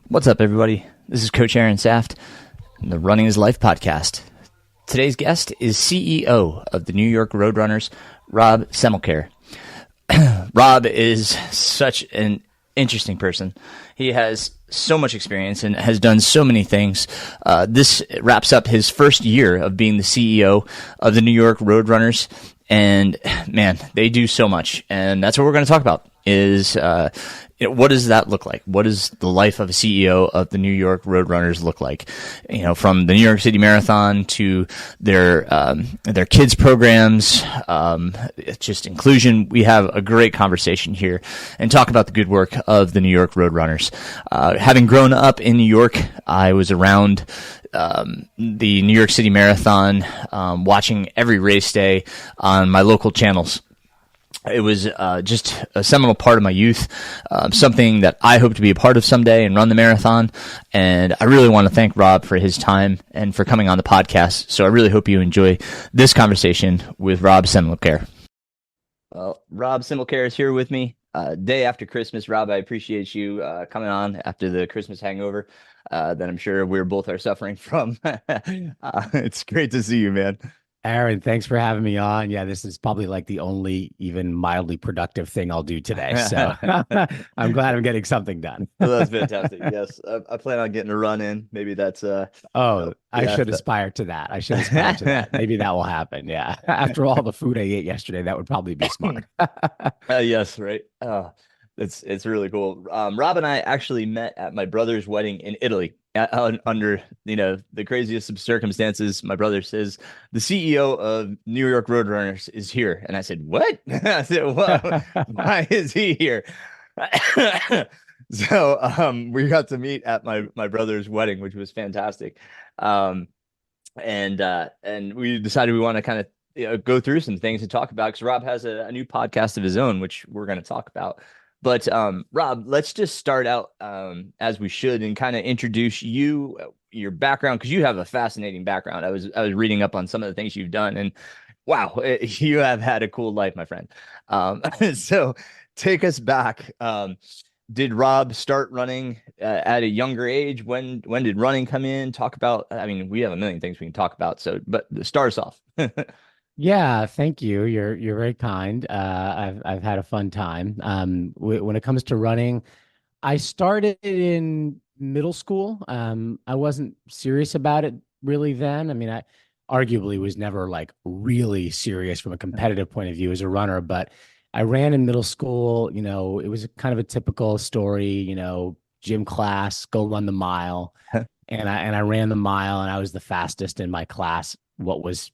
What's up, everybody? This is Coach Aaron Saft, and the Running is Life podcast. Today's guest is CEO of the New York Roadrunners, Rob Simmelkjaer. Rob is such an interesting person. He has so much experience and has done so many things. This wraps up his first year of being the CEO of the New York Roadrunners, and man, they do so much. And that's what we're going to talk about is what does that look like? What does the life of a CEO of the New York Roadrunners look like? You know, from the New York City Marathon to their kids programs, just inclusion. We have a great conversation here and talk about the good work of the New York Roadrunners. Having grown up in New York, I was around the New York City Marathon, watching every race day on my local channels. It was just a seminal part of my youth, something that I hope to be a part of someday and run the marathon. And I really want to thank Rob for his time and for coming on the podcast. So I really hope you enjoy this conversation with Rob Simmelkjaer. Well, Rob Simmelkjaer is here with me. Day after Christmas. Rob, I appreciate you coming on after the Christmas hangover that I'm sure we both are suffering from. It's great to see you, man. Aaron, thanks for having me on. Yeah, this is probably like the only even mildly productive thing I'll do today. So I'm glad I'm getting something done. Well, that's fantastic. Yes, I plan on getting a run in. Maybe that's I should aspire to that. I should aspire to that. Maybe that will happen. Yeah. After all the food I ate yesterday, that would probably be smart. Yes, right. It's really cool. Rob and I actually met at my brother's wedding in Italy. Under the craziest of circumstances. My brother says the CEO of New York Roadrunners is here, and I said, "What?" I said, "Well, why is he here?" So we got to meet at my brother's wedding, which was fantastic. And we decided we want to kind of go through some things to talk about because Rob has a new podcast of his own, which we're going to talk about. But Rob, let's just start out as we should and kind of introduce you, your background, because you have a fascinating background. I was reading up on some of the things you've done, and wow, you have had a cool life, my friend. So take us back. Did Rob start running at a younger age? When did running come in? Talk about. I mean, we have a million things we can talk about. So, but start us off. Yeah, thank you. You're very kind. I've had a fun time. When it comes to running, I started in middle school. I wasn't serious about it really then. I mean, I arguably was never like really serious from a competitive point of view as a runner, but I ran in middle school. You know, it was kind of a typical story, gym class, go run the mile. And I ran the mile and I was the fastest in my class. What was,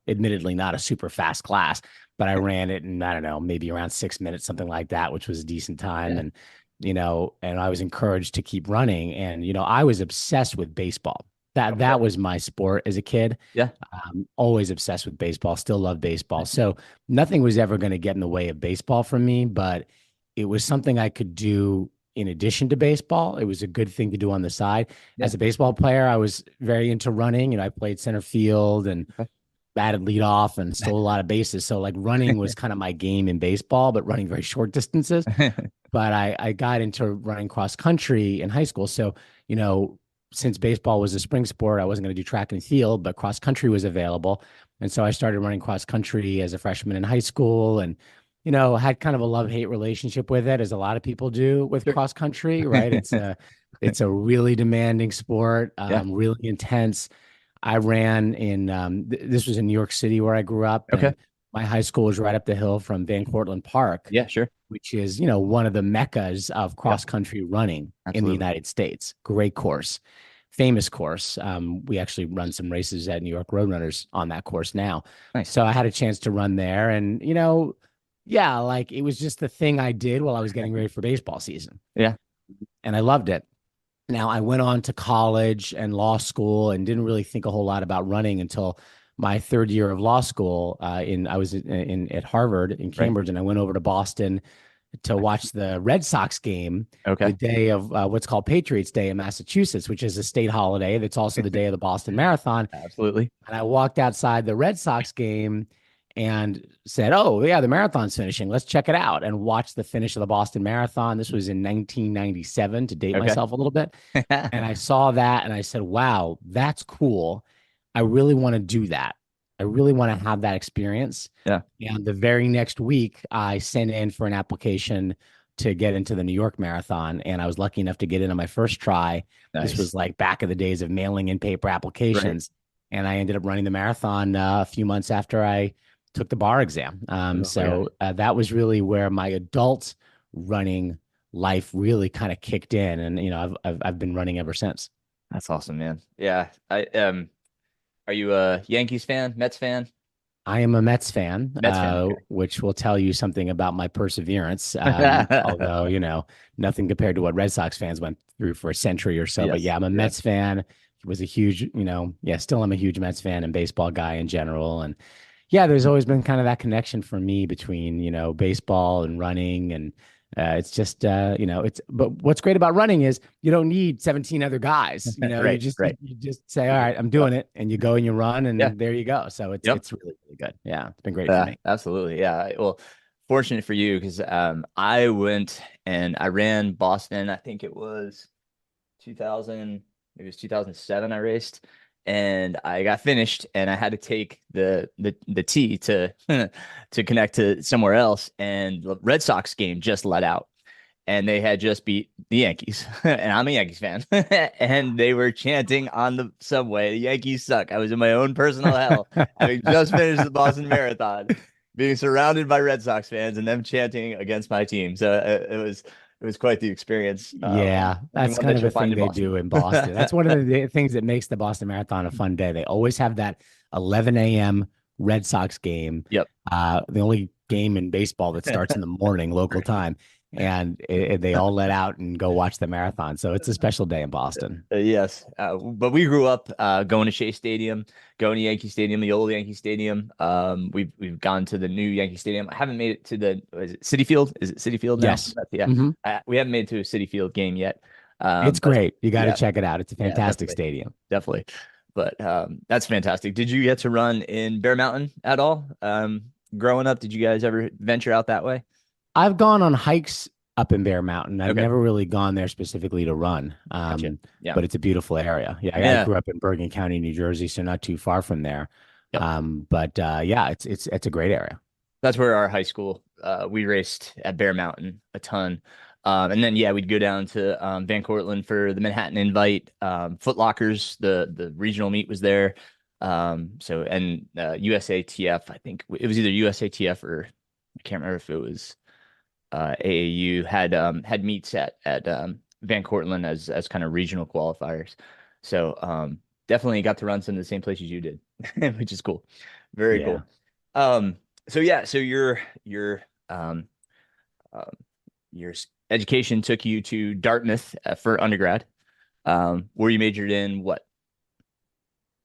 admittedly not a super fast class, but I ran it in, I don't know, maybe around 6 minutes, something like that, which was a decent time. Yeah. And I was encouraged to keep running. And, I was obsessed with baseball. That was my sport as a kid. Yeah. Always obsessed with baseball, still love baseball. So nothing was ever going to get in the way of baseball for me, but it was something I could do in addition to baseball. It was a good thing to do on the side. Yeah. As a baseball player, I was very into running. I played center field and batted leadoff and stole a lot of bases. So like running was kind of my game in baseball, but running very short distances. But I got into running cross country in high school. So, since baseball was a spring sport, I wasn't going to do track and field, but cross country was available. And so I started running cross country as a freshman in high school and had kind of a love-hate relationship with it, as a lot of people do with cross country, right? It's a really demanding sport, really intense. I ran in, this was in New York City where I grew up. Okay. And my high school was right up the hill from Van Cortlandt Park. Yeah, sure. Which is, one of the meccas of cross country running in the United States. Great course, famous course. We actually run some races at New York Roadrunners on that course now. Nice. So I had a chance to run there and, yeah, like it was just the thing I did while I was getting ready for baseball season. Yeah. And I loved it. Now I went on to college and law school and didn't really think a whole lot about running until my third year of law school. I was at Harvard in Cambridge, and I went over to Boston to watch the Red Sox game the day of what's called Patriots Day in Massachusetts, which is a state holiday. That's also the day of the Boston Marathon. Absolutely. And I walked outside the Red Sox game, and said, "Oh, yeah, the marathon's finishing. Let's check it out," and watched the finish of the Boston Marathon. This was in 1997, to date Okay. myself a little bit. And I saw that and I said, "Wow, that's cool. I really want to do that. I really want to have that experience." Yeah. And the very next week, I sent in for an application to get into the New York Marathon. And I was lucky enough to get in on my first try. This was Nice. like back in the days of mailing in paper Right. applications. And I ended up running the marathon a few months after I took the bar exam. Oh my gosh. That was really where my adult running life really kind of kicked in. And, I've been running ever since. That's awesome, man. Yeah. Are you a Yankees fan, Mets fan? I am a Mets fan, Mets fan. which will tell you something about my perseverance. Okay. Although, nothing compared to what Red Sox fans went through for a century or so. But Yes. yeah, I'm a Yeah. Mets fan. Was a huge, yeah, still I'm a huge Mets fan and baseball guy in general. And yeah, there's always been kind of that connection for me between, baseball and running. And it's just, but what's great about running is you don't need 17 other guys. You Right. just, Right. you just say, all right, I'm doing it. And you go and you run Yeah. and there you go. So it's, Yep. it's really, really good. Yeah. It's been great for me. Absolutely. Yeah. Well, fortunate for you because I went and I ran Boston. I think it was 2000, maybe it was 2007 I raced and I got finished and I had to take the T to to connect to somewhere else and the Red Sox game just let out and they had just beat the Yankees and I'm a Yankees fan and they were chanting on the subway, "The Yankees suck." I was in my own personal hell having just finished the Boston Marathon, being surrounded by Red Sox fans and them chanting against my team. So it was quite the experience. Yeah, And that's one kind that of a you'll find thing in they Boston. do in Boston. That's one of the things that makes the Boston Marathon a fun day. They always have that 11 a.m. Red Sox game, Yep. the only game in baseball that starts in the morning local time, and they all let out and go watch the marathon. So it's a special day in Boston. Yes, but we grew up going to Shea Stadium, going to Yankee Stadium, the old Yankee Stadium. We've gone to the new Yankee Stadium. I haven't made it to the is it City Field? Is it City Field now? Yes. Yeah, Hmm. we haven't made it to a City Field game yet. It's But great. You got to yeah, check it out. It's a yeah, fantastic definitely, stadium. definitely. But that's fantastic. Did you get to run in Bear Mountain at all? Growing up, did you guys ever venture out that way? I've gone on hikes up in Bear Mountain. I've Okay, never really gone there specifically to run. gotcha. Yeah, But it's a beautiful area. Yeah, I yeah, grew up in Bergen County, New Jersey, so not too far from there. yep. But yeah, it's a great area. That's where our high school, we raced at Bear Mountain a ton. And then, yeah, we'd go down to Van Cortlandt for the Manhattan Invite. Foot Lockers, the regional meet was there. And USATF, I think it was either USATF or I can't remember if it was AAU had meets at Van Cortlandt as kind of regional qualifiers. So definitely got to run some of the same places you did, which is cool. Very Yeah. cool. Um, so yeah, so um, um, your education took you to Dartmouth for undergrad, where you majored in what?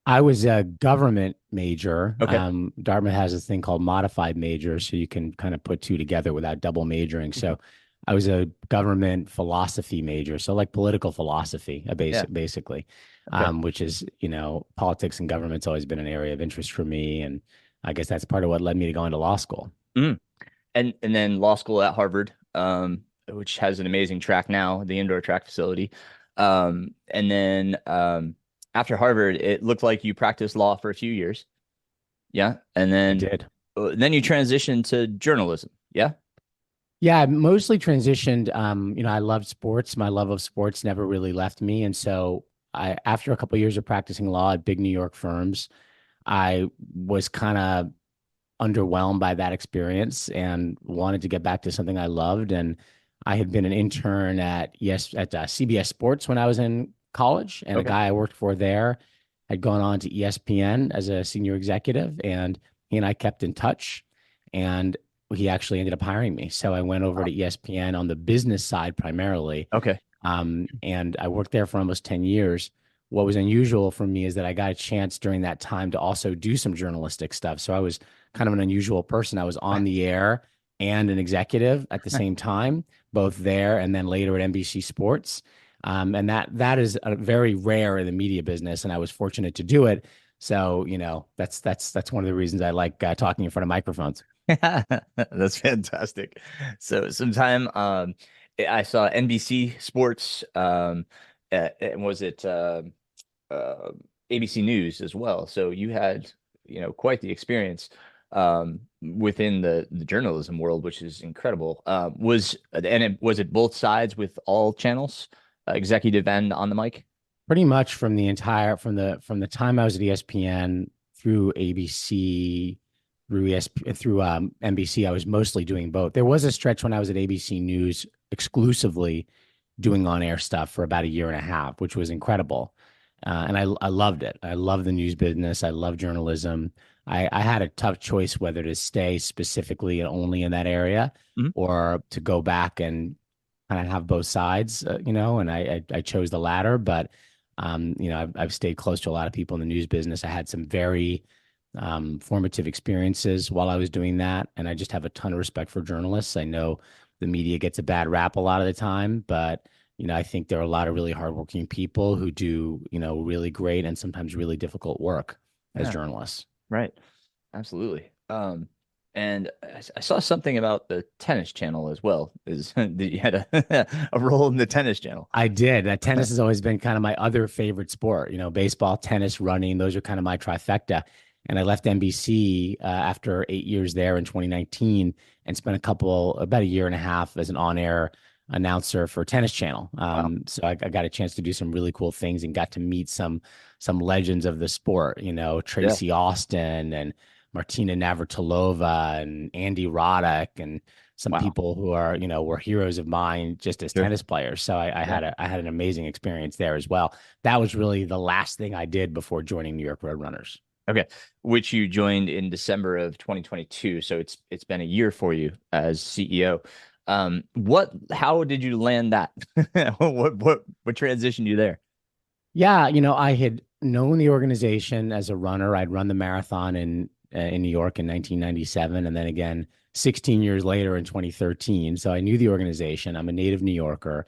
I was a government major. Okay. Dartmouth has this thing called modified major, so you can kind of put two together without double majoring. So I was a government philosophy major, so like political philosophy, Yeah. basically, Okay. which is, politics and government's always been an area of interest for me. And I guess that's part of what led me to go into law school. Mm. And then law school at Harvard, which has an amazing track now, the indoor track facility. And then after Harvard, it looked like you practiced law for a few years. Yeah. And I then did. then you transitioned to journalism. Yeah. Yeah, I mostly transitioned. I loved sports. My love of sports never really left me. And so after a couple of years of practicing law at big New York firms, I was kind of underwhelmed by that experience and wanted to get back to something I loved. And I had been an intern at CBS Sports when I was in college, and a Okay. guy I worked for there had gone on to ESPN as a senior executive, and he and I kept in touch, and he actually ended up hiring me. So I went over to ESPN on the business side primarily, Okay. and I worked there for almost 10 years. What was unusual for me is that I got a chance during that time to also do some journalistic stuff. So I was kind of an unusual person. I was on the air and an executive at the same time, both there and then later at NBC Sports. And that is very rare in the media business. And I was fortunate to do it. So, that's one of the reasons I like talking in front of microphones. That's fantastic. So sometime I saw NBC Sports and was it uh ABC News as well. So you had, quite the experience within the journalism world, which is incredible. Was it both sides with all channels, executive and on the mic? Pretty much from the time I was at ESPN through ABC through NBC, I was mostly doing both. There was a stretch when I was at ABC News exclusively doing on-air stuff for about a year and a half, which was incredible. And I loved it. I love the news business. I love journalism. I had a tough choice whether to stay specifically and only in that area Mhm. or to go back and kind of have both sides, and I chose the latter. But, I've stayed close to a lot of people in the news business. I had some very formative experiences while I was doing that. And I just have a ton of respect for journalists. I know the media gets a bad rap a lot of the time, but I think there are a lot of really hardworking people who do, really great and sometimes really difficult work as Yeah, journalists. right. Absolutely. And I saw something about the tennis channel as well. Is that you had a role in the tennis channel? I did. That tennis has always been kind of my other favorite sport. Baseball, tennis, running, those are kind of my trifecta. And I left NBC after 8 years there in 2019 and spent about a year and a half as an on-air announcer for Tennis Channel. Wow. So I got a chance to do some really cool things and got to meet some legends of the sport. Yeah. Tracy Austin and Martina Navratilova and Andy Roddick and some Wow. people who were heroes of mine just as Sure. tennis players. So I Yeah. had an amazing experience there as well. That was really the last thing I did before joining New York Roadrunners. Okay. Which you joined in December of 2022. So it's been a year for you as CEO. How did you land that? What transitioned you there? Yeah, I had known the organization as a runner. I'd run the marathon in New York in 1997, and then again 16 years later in 2013. So I knew the organization. I'm a native New Yorker.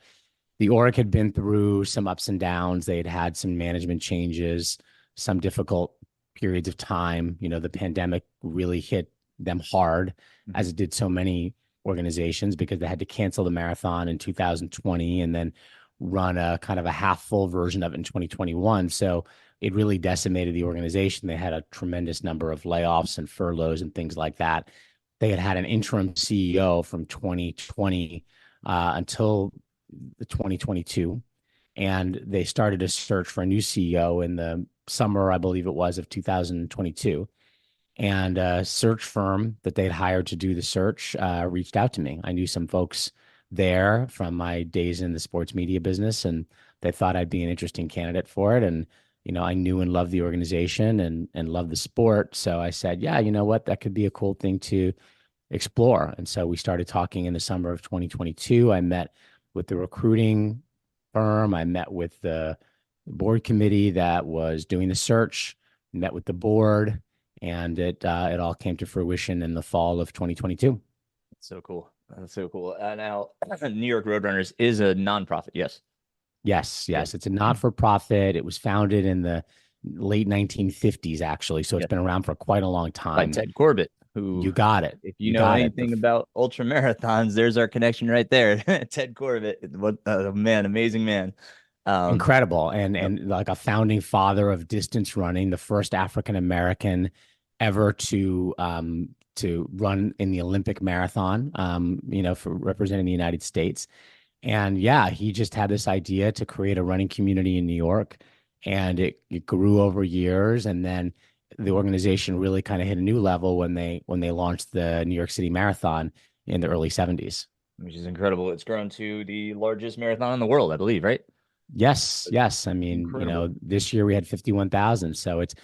The org had been through some ups and downs. They had had some management changes, some difficult periods of time. The pandemic really hit them hard, Mhm. as it did so many organizations, because they had to cancel the marathon in 2020 and then run a kind of a half full version of it in 2021. So it really decimated the organization. They had a tremendous number of layoffs and furloughs and things like that. They had had an interim CEO from 2020 until the 2022, and they started a search for a new CEO in the summer, I believe it was, of 2022. And a search firm that they'd hired to do the search reached out to me. I knew some folks there from my days in the sports media business, and they thought I'd be an interesting candidate for it. And I knew and loved the organization and loved the sport. So I said, yeah, you know what, that could be a cool thing to explore. And so we started talking in the summer of 2022. I met with the recruiting firm. I met with the board committee that was doing the search, met with the board, and it all came to fruition in the fall of 2022. That's so cool. That's so cool. Now, New York Roadrunners is a nonprofit. Yes. Yes, Yeah. yes, it's a not-for-profit. It was founded in the late 1950s, actually, so it's Yeah. been around for quite a long By time. Ted Corbett, who, You got it. if you You know got it. anything about ultra marathons, there's our connection right there. Ted Corbett, what man, amazing man. Um, Incredible, and yep. like a founding father of distance running, the first African American ever to run in the Olympic marathon, for representing the United States. And yeah, he just had this idea to create a running community in New York, and it grew over years. And then the organization really kind of hit a new level when they launched the New York City Marathon in the early 70s. Which is incredible. It's grown to the largest marathon in the world, I believe, right? Yes, It's yes. I mean, incredible. this year we had 51,000. So it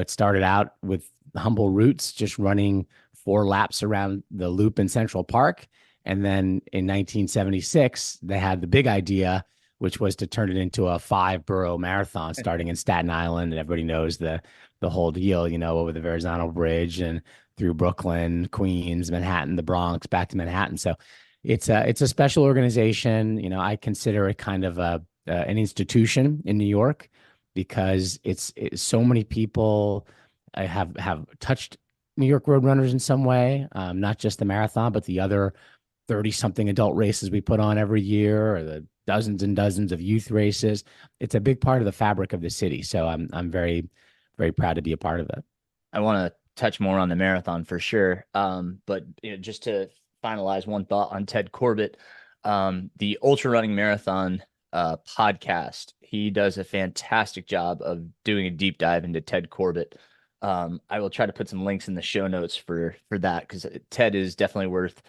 started out with humble roots, just running 4 laps around the loop in Central Park. And then in 1976, they had the big idea, which was to turn it into a 5 borough marathon starting in Staten Island. And everybody knows the whole deal, over the Verrazano Bridge and through Brooklyn, Queens, Manhattan, the Bronx, back to Manhattan. So it's a special organization. I consider it kind of an institution in New York. because it's so many people have touched New York Roadrunners in some way, not just the marathon, but the other 30 something adult races we put on every year, or the dozens and dozens of youth races. It's a big part of the fabric of the city. So I'm very, very proud to be a part of it. I want to touch more on the marathon for sure. But just to finalize one thought on Ted Corbett, the ultra running marathon podcast, he does a fantastic job of doing a deep dive into Ted Corbett. I will try to put some links in the show notes for that, because Ted is definitely worth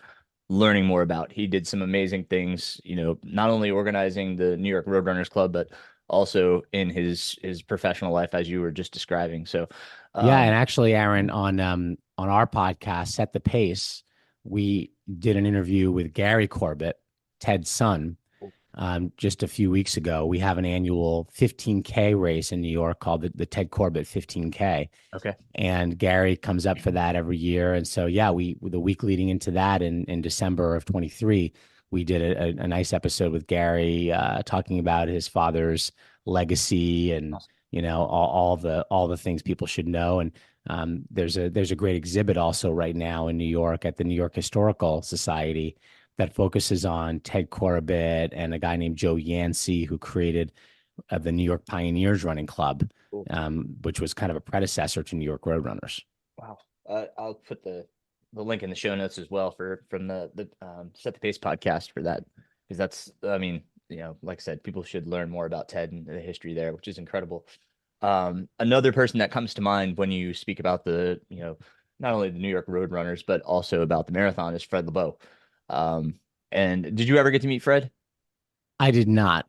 learning more about. He did some amazing things, not only organizing the New York Roadrunners Club, but also in his professional life, as you were just describing. So, Yeah, and um, actually, Aaron, on our podcast, Set the Pace, we did an interview with Gary Corbett, Ted's son, just a few weeks ago. We have an annual 15K race in New York called the Ted Corbett 15K. okay. And Gary comes up for that every year. And so, yeah, we the week leading into that in December of 23, we did a nice episode with Gary, talking about his father's legacy and Awesome. all the things people should know. And there's a great exhibit also right now in New York at the New York Historical Society that focuses on Ted Corbett and a guy named Joe Yancey, who created the New York Pioneers Running Club, Cool. which was kind of a predecessor to New York Roadrunners. Wow. I'll put the link in the show notes as well from the Set the Pace podcast for that, because that's, I mean, like I said, people should learn more about Ted and the history there, which is incredible. Another person that comes to mind when you speak about not only the New York Roadrunners, but also about the marathon, is Fred LeBeau. Um, and did you ever get to meet Fred? I did not.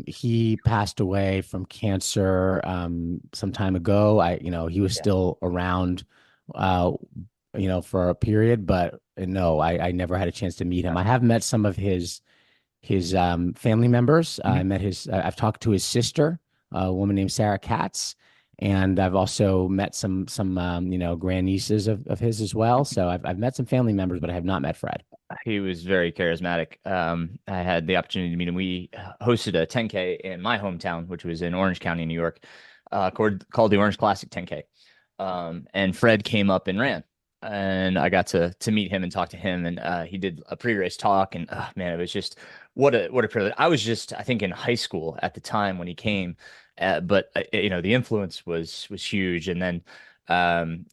He passed away from cancer some time ago. He was Yeah. still around, uh, for a period, but no, I never had a chance to meet him. I have met some of his family members. Mhm. I've talked to his sister, a woman named Sarah Katz, and I've also met some grandnieces of his as well. So I've met some family members, but I have not met Fred. He was very charismatic. I had the opportunity to meet him. We hosted a 10K in my hometown, which was in Orange County, New York, called the Orange Classic 10K. And Fred came up and ran, and I got to meet him and talk to him, and he did a pre-race talk, and man, it was just what a privilege. I was just, I think, in high school at the time when he came, but the influence was huge. And then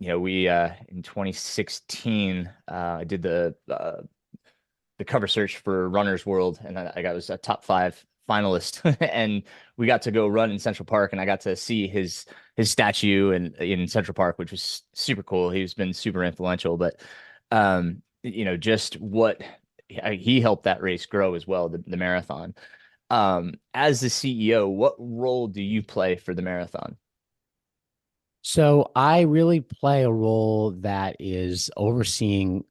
we in 2016, I did the cover search for Runner's World, and I was a top 5 finalist, and we got to go run in Central Park, and I got to see his statue in Central Park, which was super cool. He's been super influential, but just what he helped that race grow as well, the marathon. As the CEO, what role do you play for the marathon? So I really play a role that is overseeing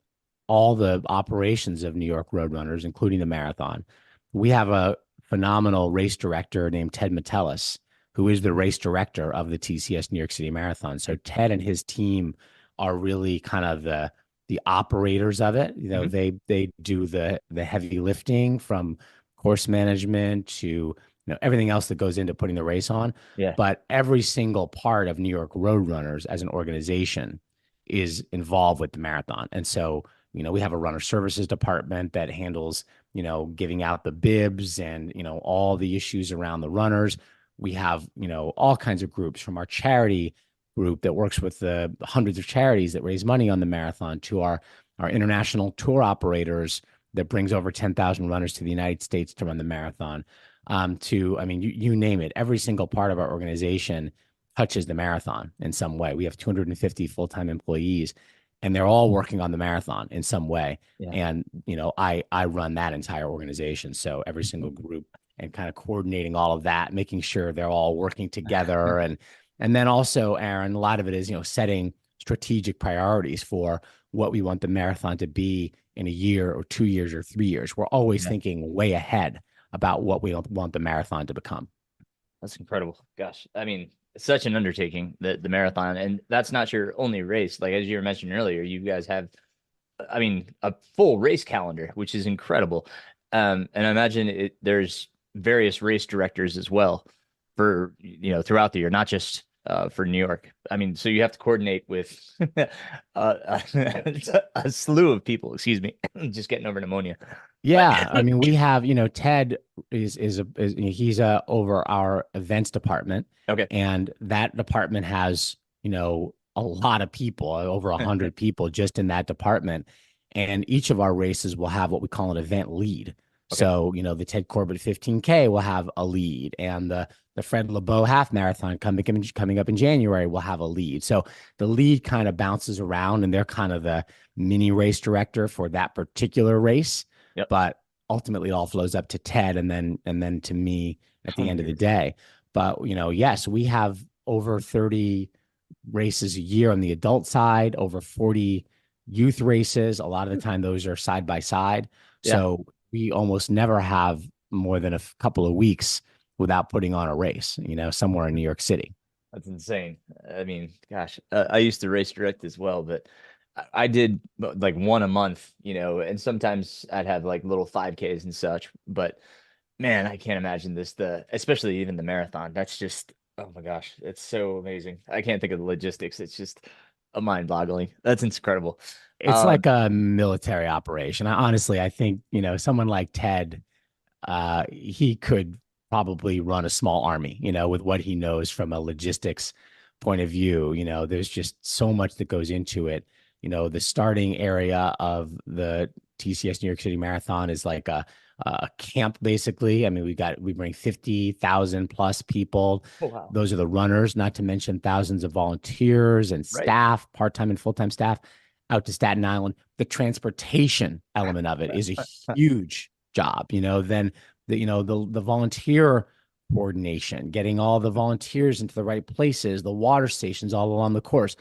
all the operations of New York Roadrunners, including the marathon. We have a phenomenal race director named Ted Metellus, who is the race director of the TCS New York City Marathon. So Ted and his team are really kind of the operators of it. Hmm. They do the heavy lifting, from course management to everything else that goes into putting the race on. Yeah. But every single part of New York Roadrunners as an organization is involved with the marathon. And so we have a runner services department that handles, giving out the bibs and, all the issues around the runners. We have, all kinds of groups, from our charity group that works with the hundreds of charities that raise money on the marathon, to our international tour operators that brings over 10,000 runners to the United States to run the marathon. I mean, you name it, every single part of our organization touches the marathon in some way. We have 250 full-time employees, and they're all working on the marathon in some way. Yeah. And I run that entire organization, so every single group, and kind of coordinating all of that, making sure they're all working together, and then also, Aaron, a lot of it is setting strategic priorities for what we want the marathon to be in a year or 2 years or 3 years. We're always Yeah. thinking way ahead about what we want the marathon to become. That's incredible. Gosh, I mean, it's such an undertaking, the marathon, and that's not your only race. Like, as you were mentioning earlier, you guys have, I mean, a full race calendar, which is incredible. And I imagine there's various race directors as well. for throughout the year, not just for New York. I mean, so you have to coordinate with a slew of people. Excuse me, just getting over pneumonia. But Yeah, I mean, we have, Ted he's over our events department, okay, and that department has, a lot of people, over 100 people just in that department, and each of our races will have what we call an event lead. okay, So, the Ted Corbett 15K will have a lead, and the Fred LeBeau half marathon coming up in January will have a lead. So the lead kind of bounces around, and they're kind of the mini race director for that particular race, yep. but ultimately it all flows up to Ted and then to me at the end of the Hundreds. day. But yes, we have over 30 races a year on the adult side, over 40 youth races. A lot of the time those are side by side. Yeah. So we almost never have more than a couple of weeks without putting on a race, somewhere in New York City. That's insane. I mean, gosh, I used to race direct as well, but I did like one a month, and sometimes I'd have like little 5Ks and such. But man, I can't imagine especially even the marathon. That's just, oh my gosh, it's so amazing. I can't think of the logistics. It's just a mind-boggling. That's incredible. It's like a military operation. Honestly, I think, someone like Ted, he could probably run a small army, with what he knows from a logistics point of view. There's just so much that goes into it. The starting area of the TCS New York City Marathon is like a camp, basically. I mean, we bring 50,000 plus people. Oh, wow. Those are the runners, not to mention thousands of volunteers and Right. staff, part-time and full-time staff out to Staten Island. The transportation element of it is a huge job. Then the volunteer coordination, getting all the volunteers into the right places, the water stations all along the course.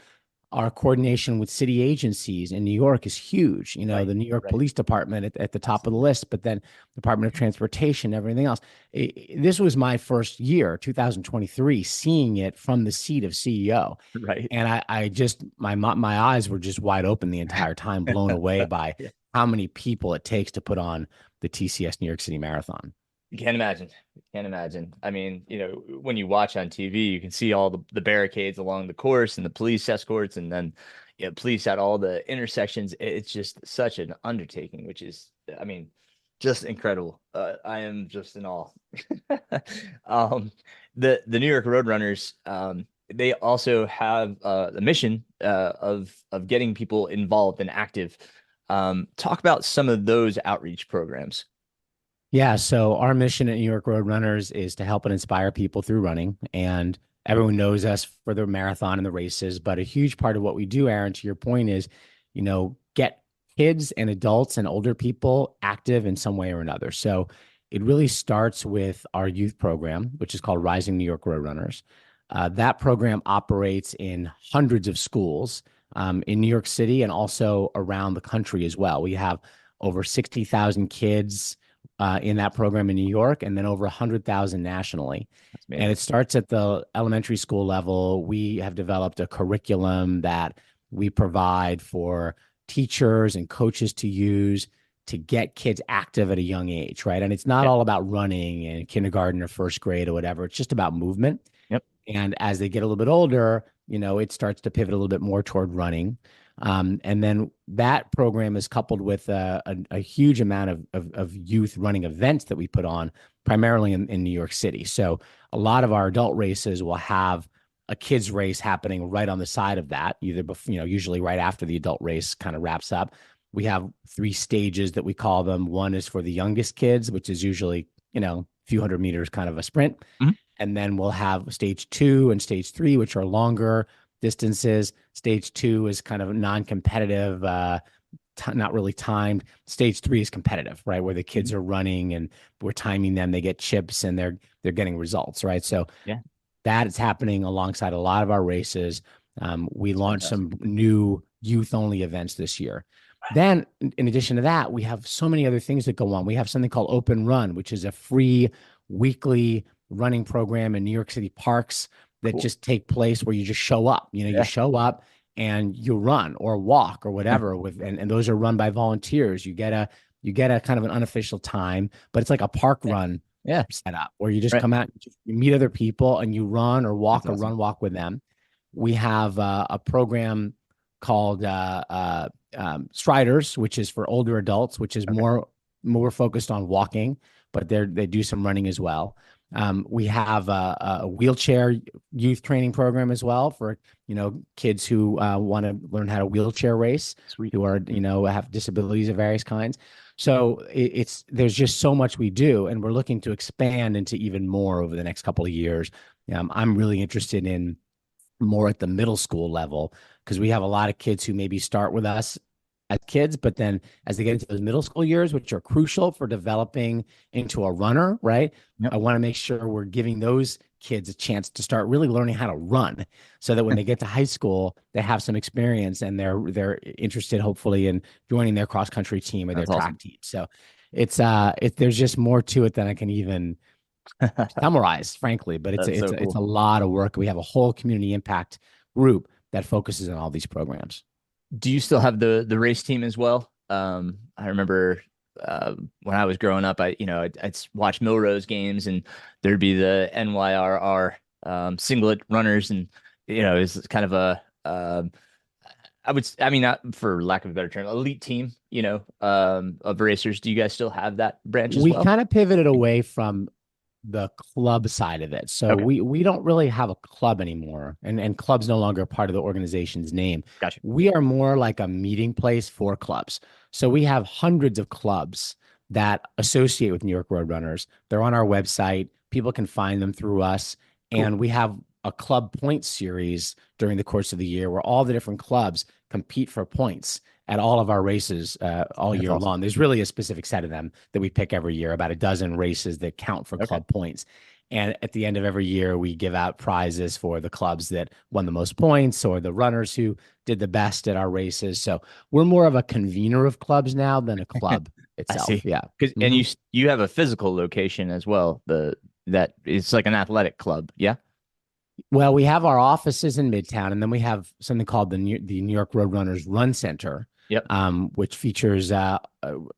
Our coordination with city agencies in New York is huge. Right. The New York Right. Police Department at the top of the list, but then Department of Transportation, everything else. This was my first year, 2023, seeing it from the seat of CEO. Right. And I just, my eyes were just wide open the entire time, blown away by Yeah. how many people it takes to put on the TCS New York City Marathon. You can't imagine. Can't imagine. I mean, when you watch on TV, you can see all the barricades along the course and the police escorts, and then police at all the intersections. It's just such an undertaking, which is, I mean, just incredible. I am just in awe. um, the New York Roadrunners, they also have the mission of getting people involved and active. Talk about some of those outreach programs. Yeah, so our mission at New York Road Runners is to help and inspire people through running. And everyone knows us for the marathon and the races, but a huge part of what we do, Aaron, to your point is, get kids and adults and older people active in some way or another. So it really starts with our youth program, which is called Rising New York Road Runners. That program operates in hundreds of schools in New York City and also around the country as well. We have over 60,000 kids in that program in New York, and then over 100,000 nationally. That's And amazing. it starts at the elementary school level. We have developed a curriculum that we provide for teachers and coaches to use to get kids active at a young age, right? And it's not Yeah. all about running in kindergarten or first grade or whatever. It's just about movement. Yep. And as they get a little bit older, it starts to pivot a little bit more toward running. And then that program is coupled with a huge amount of youth running events that we put on primarily in New York City. So a lot of our adult races will have a kids race happening right on the side of that, either before, usually right after the adult race kind of wraps up. We have 3 stages that we call them. One is for the youngest kids, which is usually, a few hundred meters kind of a sprint. Mhm. And then we'll have stage 2 and stage 3, which are longer distances. Stage 2 is kind of non-competitive, not really timed. Stage 3 is competitive, right? Where the kids are running and we're timing them. They get chips and they're getting results, right? So Yeah. that is happening alongside a lot of our races. We That's launched fantastic. some new youth-only events this year. Then, in addition to that, we have so many other things that go on. We have something called Open Run, which is a free weekly running program in New York City parks that Cool. just take place where you just show up. You Yeah. show up and you run or walk or whatever and those are run by volunteers. You get a kind of an unofficial time, but it's like a park run Yeah. set up where you just Right. come out, you meet other people, and you run or That's walk or awesome. run walk with them. We have a program called Striders, which is for older adults, which is Okay. more focused on walking, but they do some running as well. We have a wheelchair youth training program as well for kids who want to learn how to wheelchair race, Sweet. who are have disabilities of various kinds. So it's there's just so much we do, and we're looking to expand into even more over the next couple of years. I'm really interested in more at the middle school level because we have a lot of kids who maybe start with us as kids, but then as they get into those middle school years, which are crucial for developing into a runner, right? Yep. I want to make sure we're giving those kids a chance to start really learning how to run so that when they get to high school, they have some experience and they're interested hopefully in joining their cross country team or their That's track awesome. team. So there's just more to it than I can even summarize, frankly, but That's so it's a cool. lot of work. We have a whole community impact group that focuses on all these programs. Do you still have the race team as well? I remember when I was growing up, I'd watch Milrose games, and there'd be the NYRR singlet runners, and it's kind of a I mean, not for lack of a better term, elite team, of racers. Do you guys still have that branch as We well? kind of pivoted away from the club side of it. So Okay, we don't really have a club anymore, and club's no longer part of the organization's name. gotcha. We are more like a meeting place for clubs. So we have hundreds of clubs that associate with New York Roadrunners. They're on our website. People can find them through us. Cool. And we have a club points series during the course of the year where all the different clubs compete for points at all of our races all That's year awesome. long. There's really a specific set of them that we pick every year, about a dozen races that count for Okay. club points. And at the end of every year, we give out prizes for the clubs that won the most points or the runners who did the best at our races. So we're more of a convener of clubs now than a club I itself. see. Yeah. Because and Mhm. you have a physical location as well. That it's like an athletic club. Yeah. Well, we have our offices in Midtown, and then we have something called the New York Roadrunners Run Center, Yep. which features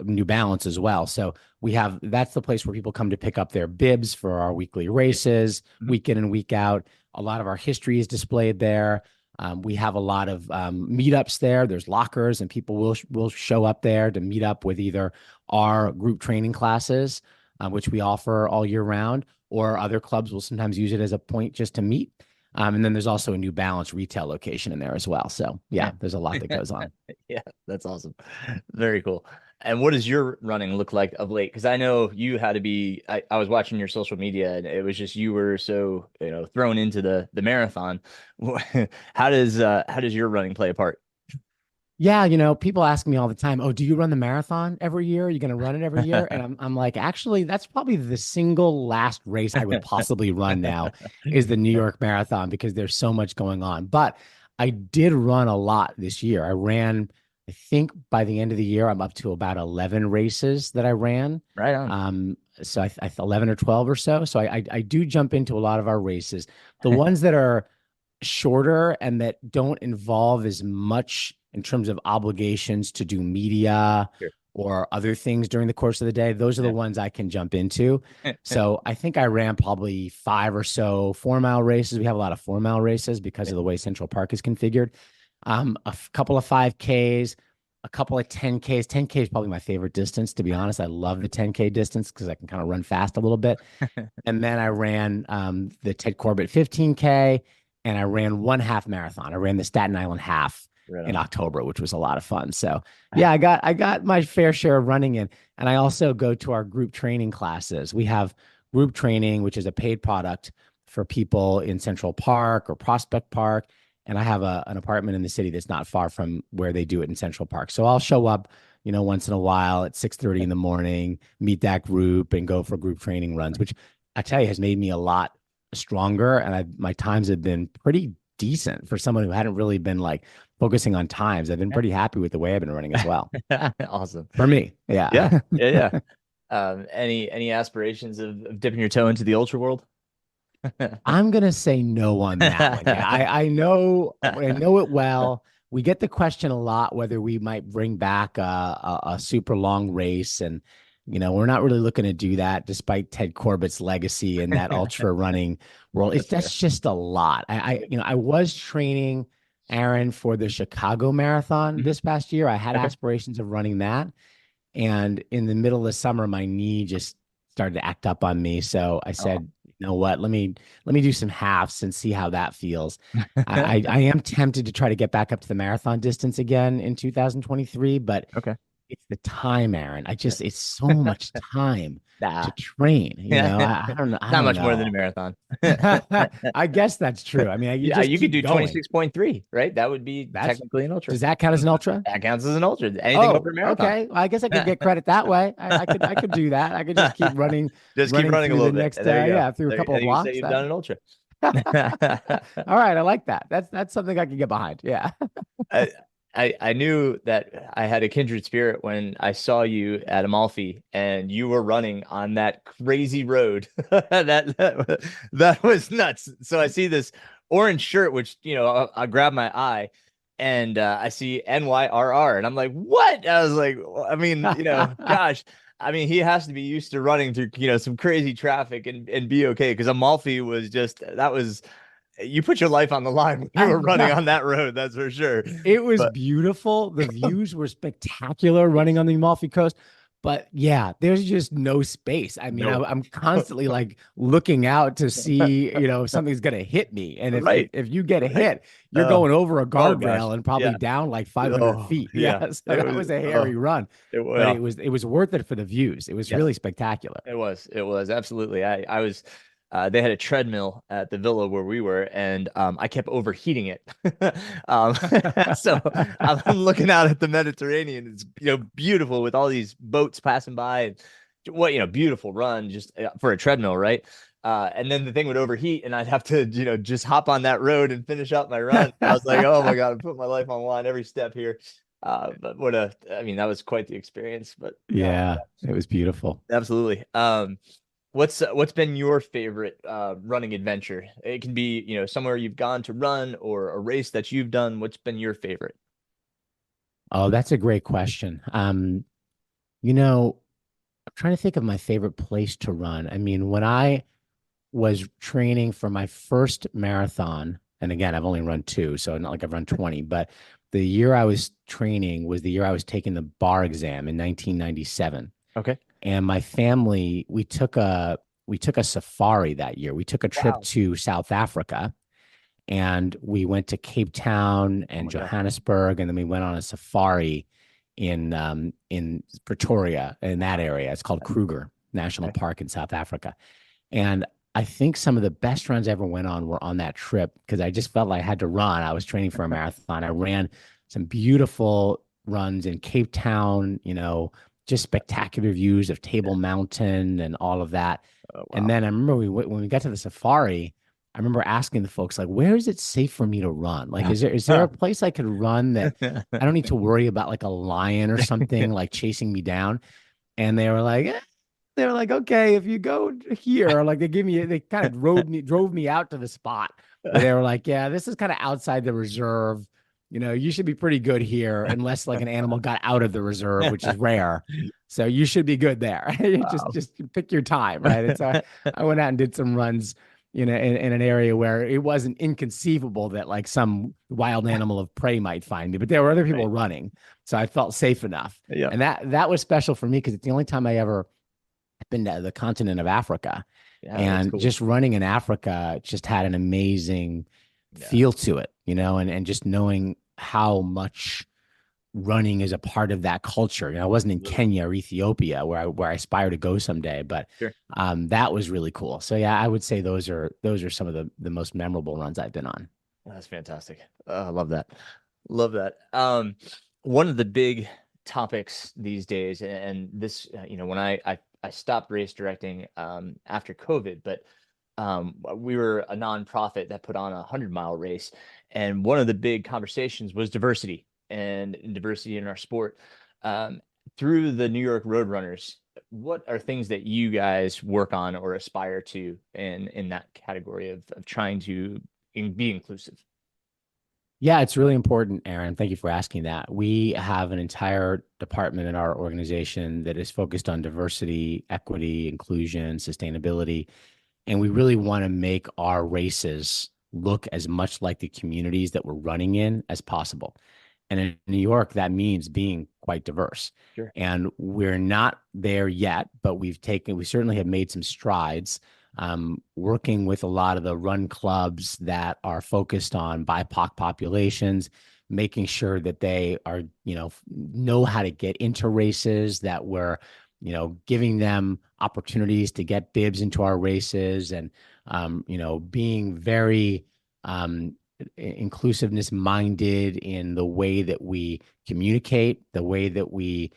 New Balance as well. So that's the place where people come to pick up their bibs for our weekly Yeah. races, Mhm. week in and week out. A lot of our history is displayed there. We have a lot of meetups there. There's lockers, and people will show up there to meet up with either our group training classes, which we offer all year round, or other clubs will sometimes use it as a point just to meet. And then there's also a New Balance retail location in there as well. So yeah, there's a lot that goes on. Yeah, that's awesome. Very cool. And what does your running look like of late? Because I know you had to be. I was watching your social media, and it was just you were so thrown into the marathon. How does your running play a part? Yeah, people ask me all the time, "Oh, do you run the marathon every year? Are you going to run it every year?" And I'm like, actually, that's probably the single last race I would possibly run now is the New York Marathon because there's so much going on. But I did run a lot this year. I ran, I think by the end of the year, I'm up to about 11 races that I ran. Right on. So 11 or 12 or so. So I do jump into a lot of our races. The ones that are shorter and that don't involve as much in terms of obligations to do media Sure. or other things during the course of the day, those are the Yeah. ones I can jump into. So I think I ran probably 5 or so 4 mile races. We have a lot of 4 mile races because Yeah. of the way Central Park is configured. Couple of 5Ks, a couple of 10Ks. 10K is probably my favorite distance, to be honest. I love the 10K distance because I can kind of run fast a little bit. And then I ran the Ted Corbett 15K, and I ran one half marathon. I ran the Staten Island half Right in on. October, which was a lot of fun. So yeah, I got my fair share of running in. And I also go to our group training classes. We have group training, which is a paid product for people in Central Park or Prospect Park. And I have an apartment in the city that's not far from where they do it in Central Park. So I'll show up, once in a while at 6:30 in the morning, meet that group and go for group training runs, which I tell you has made me a lot stronger. And my times have been pretty decent for someone who hadn't really been like focusing on times. I've been pretty happy with the way I've been running as well. Awesome. For me, Yeah. yeah. Yeah. Yeah. Any aspirations of dipping your toe into the ultra world? I'm gonna say no on that one. Yeah, I know it well. We get the question a lot whether we might bring back a super long race, and We're not really looking to do that despite Ted Corbett's legacy in that ultra running world. That's That's fair. just a lot. I was training Aaron for the Chicago Marathon Mhm. this past year. I had Okay. aspirations of running that. And in the middle of the summer, my knee just started to act up on me. So I Oh. said, you know what, let me do some halves and see how that feels. I am tempted to try to get back up to the marathon distance again in 2023, but Okay. it's the time, Aaron. It's so much time Nah. to train. Yeah. I don't know. I Not don't much more than a know. marathon. I guess that's true. I mean, you Yeah, just you could keep do going. 26.3, right? That would be That's technically an ultra. Does that count as an ultra? That counts as an ultra. Anything over Oh, a marathon. okay. Well, I guess I could get credit that way. I could do that. I could just keep running, Just keep running a through the little bit. next, There you go. yeah, through a There, couple of and you say blocks. you've That done an ultra. All right. I like that. That's something I can get behind. Yeah. I, I knew that I had a kindred spirit when I saw you at Amalfi and you were running on that crazy road. That was nuts. So I see this orange shirt, which I grab my eye, and I see NYRR, and I'm like, what? I was like, I mean, gosh. I mean, he has to be used to running through, some crazy traffic and be okay. Because Amalfi was just that was you put your life on the line when you were running on that road, that's for sure. It was But beautiful. The views were spectacular running on the Amalfi Coast. But yeah, there's just no space. I mean, no, I'm constantly like looking out to see, if something's gonna hit me. And right, if you get right. hit, you're going over a Oh gosh, guardrail and probably yeah. down like 500 Oh feet. yeah, Yeah, so it that was. was a hairy Oh, run, but well, it was worth it for the views. It was yes, really spectacular. it was absolutely. I was. They had a treadmill at the villa where we were, and I kept overheating it. um, so I'm looking out at the Mediterranean. It's beautiful with all these boats passing by, and what beautiful run just for a treadmill, right? And then the thing would overheat, and I'd have to just hop on that road and finish up my run. I was like, oh my god, I'm putting my life on the line every step here. But I mean, that was quite the experience. But Yeah, it was beautiful. absolutely. What's been your favorite running adventure? It can be, somewhere you've gone to run or a race that you've done. What's been your favorite? Oh, that's a great question. You know, I'm trying to think of my favorite place to run. I mean, when I was training for my first marathon, and again, I've only run two, so not like I've run 20, but the year I was training was the year I was taking the bar exam in 1997. Okay. And my family, we took a safari that year. We took a trip Wow. to South Africa and we went to Cape Town Oh and my God. Johannesburg, and then we went on a safari in Pretoria in that area. It's called Kruger National Okay. Park in South Africa. And I think some of the best runs I ever went on were on that trip because I just felt like I had to run. I was training for a marathon. I ran some beautiful runs in Cape Town, just spectacular views of Table Mountain and all of that. Oh And wow. then I remember when we got to the safari, I remember asking the folks like, "Where is it safe for me to run? Like, is there a place I could run that I don't need to worry about like a lion or something like chasing me down?" And they were like, okay, if you go here, like they kind of drove me out to the spot where they were like, yeah, this is kind of outside the reserve. You should be pretty good here, unless like an animal got out of the reserve, which is rare. So you should be good there. just Wow. just pick your time, right? And so I went out and did some runs, in an area where it wasn't inconceivable that like some wild animal of prey might find me, but there were other people Right. running, so I felt safe enough. Yeah. And that was special for me because it's the only time I ever been to the continent of Africa. Yeah, that's And cool. just running in Africa just had an amazing Yeah. feel to it, and just knowing how much running is a part of that culture. I wasn't in Absolutely. Kenya or Ethiopia where I aspire to go someday, but Sure. that was really cool. So yeah, I would say those are some of the most memorable runs I've been on. That's fantastic. I love that. Love that. One of the big topics these days, and this, when I stopped race directing after COVID, but we were a nonprofit that put on a 100-mile race, and one of the big conversations was diversity and diversity in our sport. Um, Through the New York Roadrunners, what are things that you guys work on or aspire to in that category of trying to be inclusive? Yeah, it's really important, Aaron. Thank you for asking that. We have an entire department in our organization that is focused on diversity, equity, inclusion, sustainability. And we really want to make our races look as much like the communities that we're running in as possible. And in New York, that means being quite diverse. Sure. And we're not there yet, but we certainly have made some strides, working with a lot of the run clubs that are focused on BIPOC populations, making sure that they are, know how to get into races, that we're, giving them opportunities to get bibs into our races, and, being very, inclusiveness minded in the way that we communicate, the way that we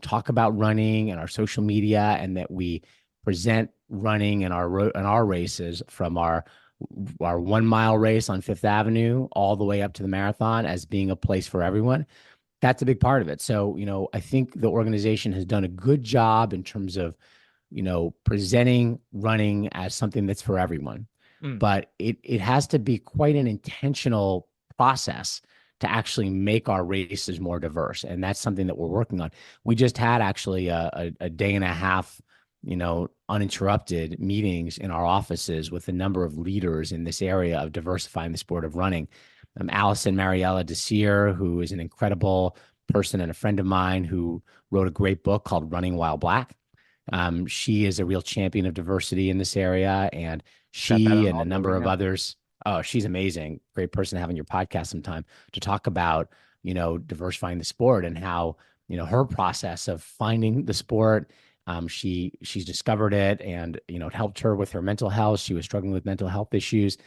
talk about running and our social media, and that we present running in our races, from our 1 mile race on Fifth Avenue all the way up to the marathon, as being a place for everyone. That's a big part of it. So, I think the organization has done a good job in terms of, presenting running as something that's for everyone. Mm. But it has to be quite an intentional process to actually make our races more diverse. And that's something that we're working on. We just had actually a day and a half, uninterrupted meetings in our offices with a number of leaders in this area of diversifying the sport of running. Allison Mariella Desir, who is an incredible person and a friend of mine, who wrote a great book called Running While Black. She is a real champion of diversity in this area, and Got that she on and a audio number right of now. others. Oh, she's amazing. Great person to have on your podcast sometime to talk about, diversifying the sport, and how, her process of finding the sport. She's discovered it, and, it helped her with her mental health. She was struggling with mental health issues,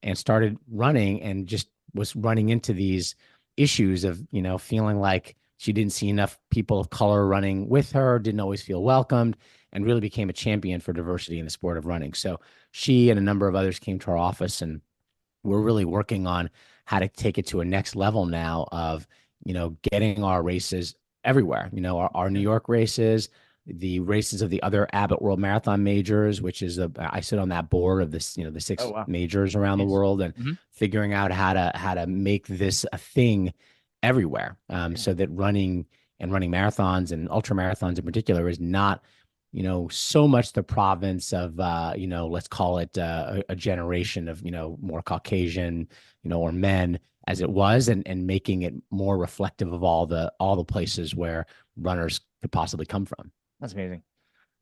and started running, and just was running into these issues of, feeling like she didn't see enough people of color running with her, didn't always feel welcomed, and really became a champion for diversity in the sport of running. So she and a number of others came to our office, and we're really working on how to take it to a next level now of, getting our races everywhere, our New Yeah. York races, the races of the other Abbott World Marathon majors, which is I sit on that board of this, the Oh, six wow. majors around the Nice. world, and Hmm. figuring out how to make this a thing everywhere, Yeah. so that running and running marathons and ultra marathons in particular is not, so much the province of, let's call it a generation of, more Caucasian, or men, as it was, and making it more reflective of all the places where runners could possibly come from. That's amazing.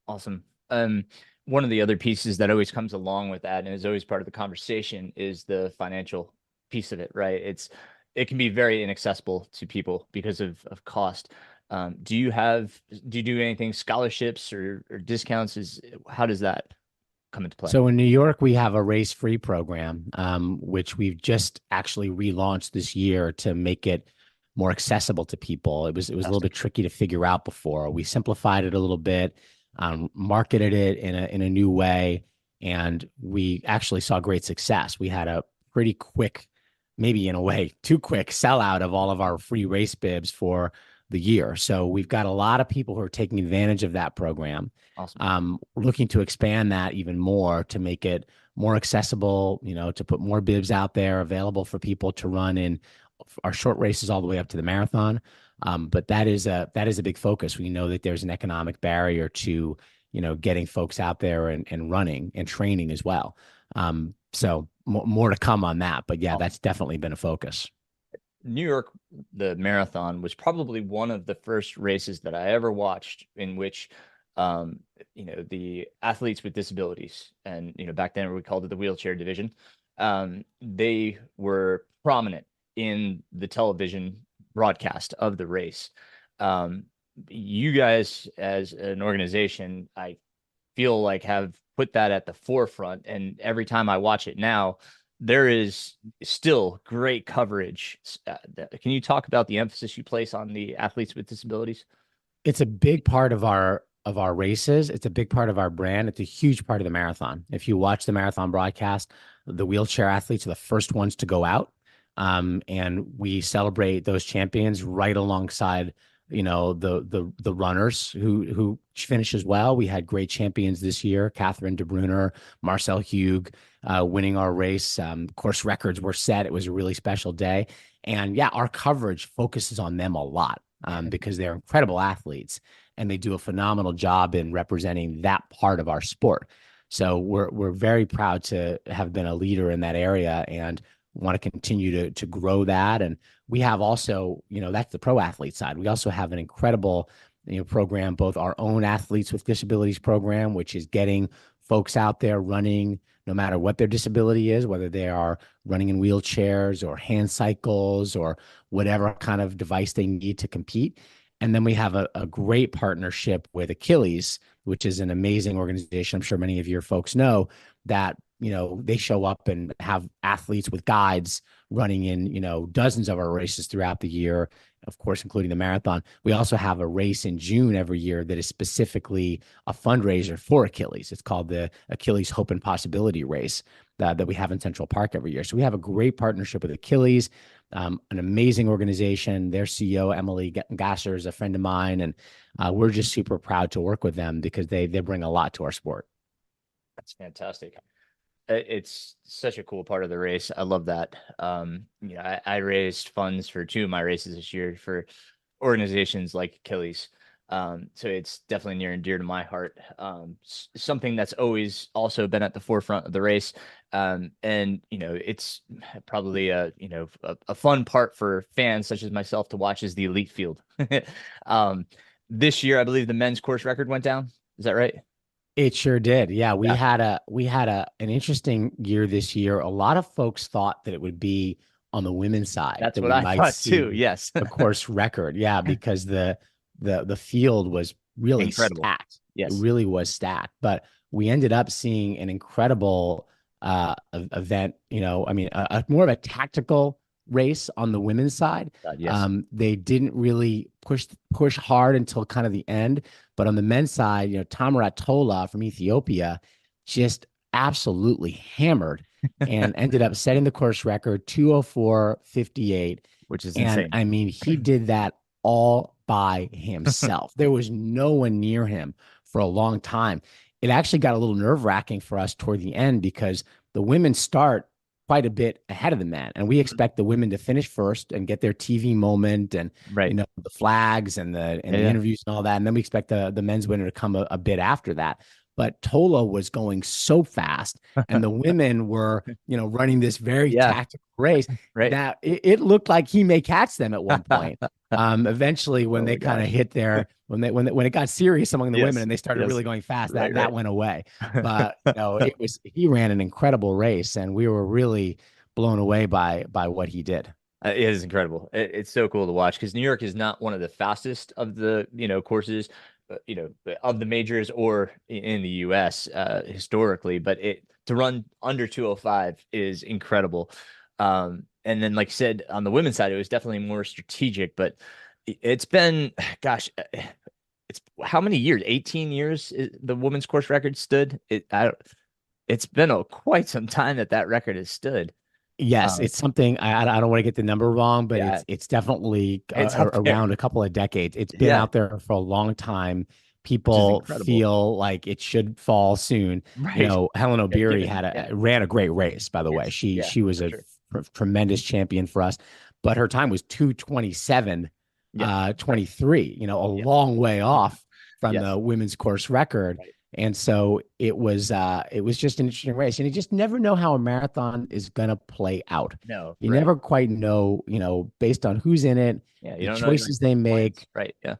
Awesome. Um, One of the other pieces that always comes along with that and is always part of the conversation is the financial piece of it, right? It can be very inaccessible to people because of cost. Do you do anything, scholarships or discounts? How does that come into play? So in New York, we have a race free program, which we've just actually relaunched this year to make it more accessible to people. It was a little bit Fantastic. tricky to figure out before. We simplified it a little bit, marketed it in a new way, and we actually saw great success. We had a pretty quick, maybe in a way too quick, sellout of all of our free race bibs for the year. So we've got a lot of people who are taking advantage of that program. Awesome. We're looking to expand that even more, to make it more accessible, to put more bibs out there available for people to run in our short races all the way up to the marathon. But that is a big focus. We know that there's an economic barrier to, getting folks out there and running and training as well. So more to come on that. But yeah, Awesome. that's definitely been a focus. New York, the marathon was probably one of the first races that I ever watched in which, um, the athletes with disabilities, and back then we called it the wheelchair division, they were prominent in the television broadcast of the race. Um, you guys, as an organization, I feel like have put that at the forefront, and every time I watch it now, there is still great coverage. Can you talk about the emphasis you place on the athletes with disabilities? It's a big part of our races. It's a big part of our brand. It's a huge part of the marathon. If you watch the marathon broadcast, the wheelchair athletes are the first ones to go out. And we celebrate those champions right alongside, the runners who finish as well. We had great champions this year: Catherine de Bruyne, Marcel Hugh, winning our race. Course records were set. It was a really special day. And yeah, our coverage focuses on them a lot because they're incredible athletes and they do a phenomenal job in representing that part of our sport. So we're very proud to have been a leader in that area and want to continue to grow that. And we have also, that's the pro athlete side. We also have an incredible, program, both our own athletes with disabilities program, which is getting folks out there running no matter what their disability is, whether they are running in wheelchairs or hand cycles or whatever kind of device they need to compete. And then we have a great partnership with Achilles, which is an amazing organization. I'm sure many of your folks know that, they show up and have athletes with guides running in, dozens of our races throughout the year, of course, including the marathon. We also have a race in June every year that is specifically a fundraiser for Achilles. It's called the Achilles Hope and Possibility Race that we have in Central Park every year. So we have a great partnership with Achilles, an amazing organization. Their CEO, Emily Gasser, is a friend of mine, and we're just super proud to work with them because they bring a lot to our sport. That's fantastic. It's such a cool part of the race. I love that. I raised funds for 2 of my races this year for organizations like Achilles. So it's definitely near and dear to my heart. Something that's always also been at the forefront of the race. And it's probably a fun part for fans such as myself to watch is the elite field. This year, I believe the men's course record went down. Is that right? It sure did. Yeah, we had an interesting year this year. A lot of folks thought that it would be on the women's side. That's that what we I might thought see too. Yes. a course record. Yeah, because the field was really Incredible. stacked. Yes. It really was stacked. But we ended up seeing an incredible event. More of a tactical race on the women's side. Yes. They didn't really push hard until kind of the end. But on the men's side, Tamarat Tola from Ethiopia just absolutely hammered and ended up setting the course record 2:04:58, which is and insane. I mean, he did that all by himself. There was no one near him for a long time. It actually got a little nerve-wracking for us toward the end because the women start quite a bit ahead of the men, and we expect the women to finish first and get their TV moment and Right. the flags and the interviews and all that, and then we expect the men's winner to come a bit after that. But Tola was going so fast, and the women were running this very tactical race Right. that it looked like he may catch them at one point. Eventually, when they kind of hit their when it got serious among the women and they started really going fast, that went away. But he ran an incredible race, and we were really blown away by what he did. It is incredible. It's so cool to watch because New York is not one of the fastest of the courses, of the majors or in the U.S. Historically, but to run under 2:05 is incredible. And then, like I said, on the women's side, it was definitely more strategic. But it's been, gosh, it's how many years? 18 years the women's course record stood. It's been quite some time that record has stood. Yes, it's something I don't want to get the number wrong, but it's definitely around a couple of decades. It's been out there for a long time. People feel like it should fall soon. Right. Helen Obiri ran a great race, by the way. She was a tremendous champion for us, but her time was 2:27, 23. A long way off from the women's course record. Right. And so it was just an interesting race, and you just never know how a marathon is going to play out. No, you never quite know, based on who's in it, the choices they make, right? Yeah.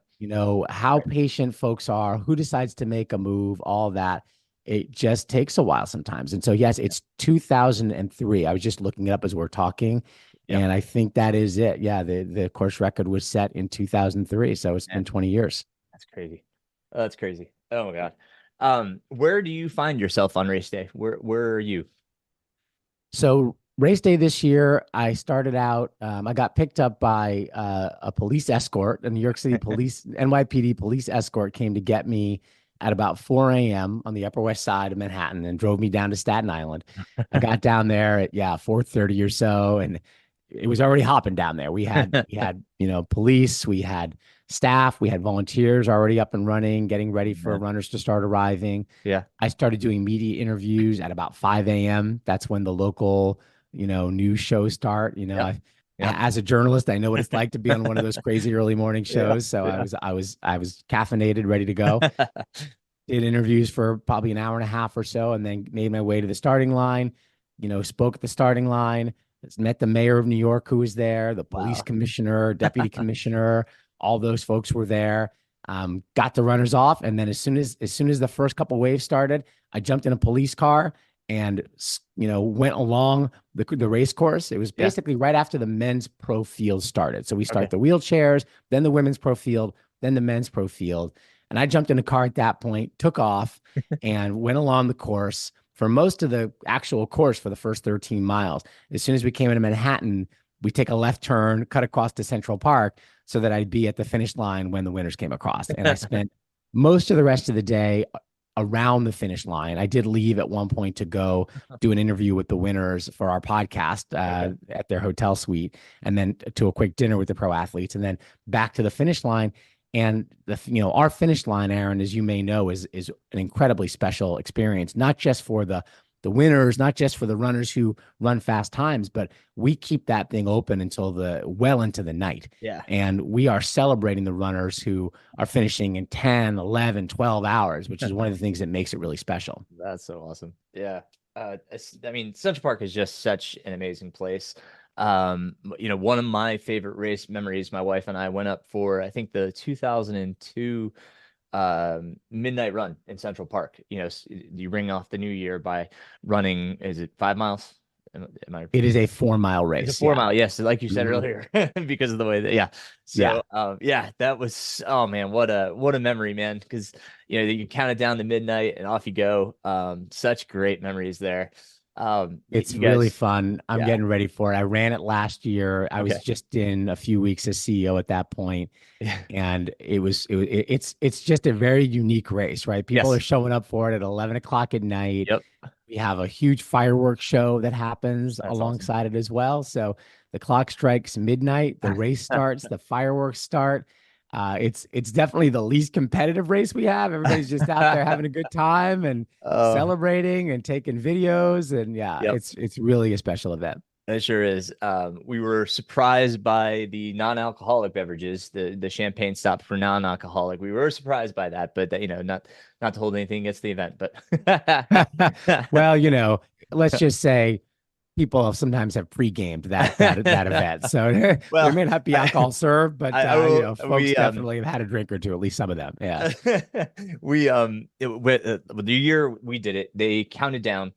How patient folks are, who decides to make a move, all that. It just takes a while sometimes. And so, yes, it's 2003. I was just looking it up as we're talking, and I think that is it. Yeah, the course record was set in 2003, so it's been 20 years. That's crazy. That's crazy. Oh my God. Where do you find yourself on race day? Where are you? So race day this year, I started out, I got picked up by a police escort, a New York City police, NYPD police escort came to get me at about 4 a.m. on the Upper West Side of Manhattan and drove me down to Staten Island. I got down there at 4:30 or so, and it was already hopping down there. We had police, we had staff, we had volunteers already up and running, getting ready for Yeah. runners to start arriving. Yeah. I started doing media interviews at about 5 a.m. That's when the local, news shows start. Yep. Yep. As a journalist, I know what it's like to be on one of those crazy early morning Yeah. shows. So Yeah. I was caffeinated, ready to go. Did interviews for probably an hour and a half or so, and then made my way to the starting line. Spoke at the starting line. Met the mayor of New York, who was there, the police Wow. commissioner, deputy commissioner. All those folks were there. Got the runners off, and then as soon as the first couple waves started, I jumped in a police car and went along the race course. It was Yeah. basically right after the men's pro field started. So we Okay. start the wheelchairs, then the women's pro field, then the men's pro field. And I jumped in a car at that point, took off, and went along the course for most of the actual course for the first 13 miles. As soon as we came into Manhattan, we take a left turn, cut across to Central Park so that I'd be at the finish line when the winners came across. And I spent most of the rest of the day around the finish line. I did leave at one point to go do an interview with the winners for our podcast Okay. at their hotel suite, and then to a quick dinner with the pro athletes, and then back to the finish line. And our finish line, Aaron, as you may know, is an incredibly special experience, not just for the winners, not just for the runners who run fast times, but we keep that thing open until well into the night. Yeah. And we are celebrating the runners who are finishing in 10, 11, 12 hours, which is one of the things that makes it really special. That's so awesome. Yeah. I mean, Central Park is just such an amazing place. One of my favorite race memories, my wife and I went up for, I think, the 2002 midnight run in Central Park. You ring off the new year by running, is it 5 miles? It is a 4 mile race. It's a 4 mile, yes, like you said Mhm. earlier, because of the way that, yeah. So, yeah, that was, oh man, what a memory, man. Because you count it down to midnight and off you go. Such great memories there. It's You really guys, fun. I'm yeah, getting ready for it. I ran it last year. I was okay, just in a few weeks as CEO at that point, yeah, and it's just a very unique race, right? People are yes, showing up for it at 11 o'clock at night. yep, We have a huge fireworks show that happens that's awesome. alongside it as well. So the clock strikes midnight, the race starts, the fireworks start. It's definitely the least competitive race we have. Everybody's just out there having a good time and Oh, celebrating and taking videos. And yeah, yep. it's really a special event. It sure is. We were surprised by the non-alcoholic beverages. The champagne stopped for non-alcoholic. We were surprised by that, but that, not to hold anything against the event, but Well, let's just say people sometimes have pre-gamed that event. So there well, may not be I, alcohol served, but I will. folks definitely have had a drink or two, at least some of them. Yeah. With the year we did it, they counted down,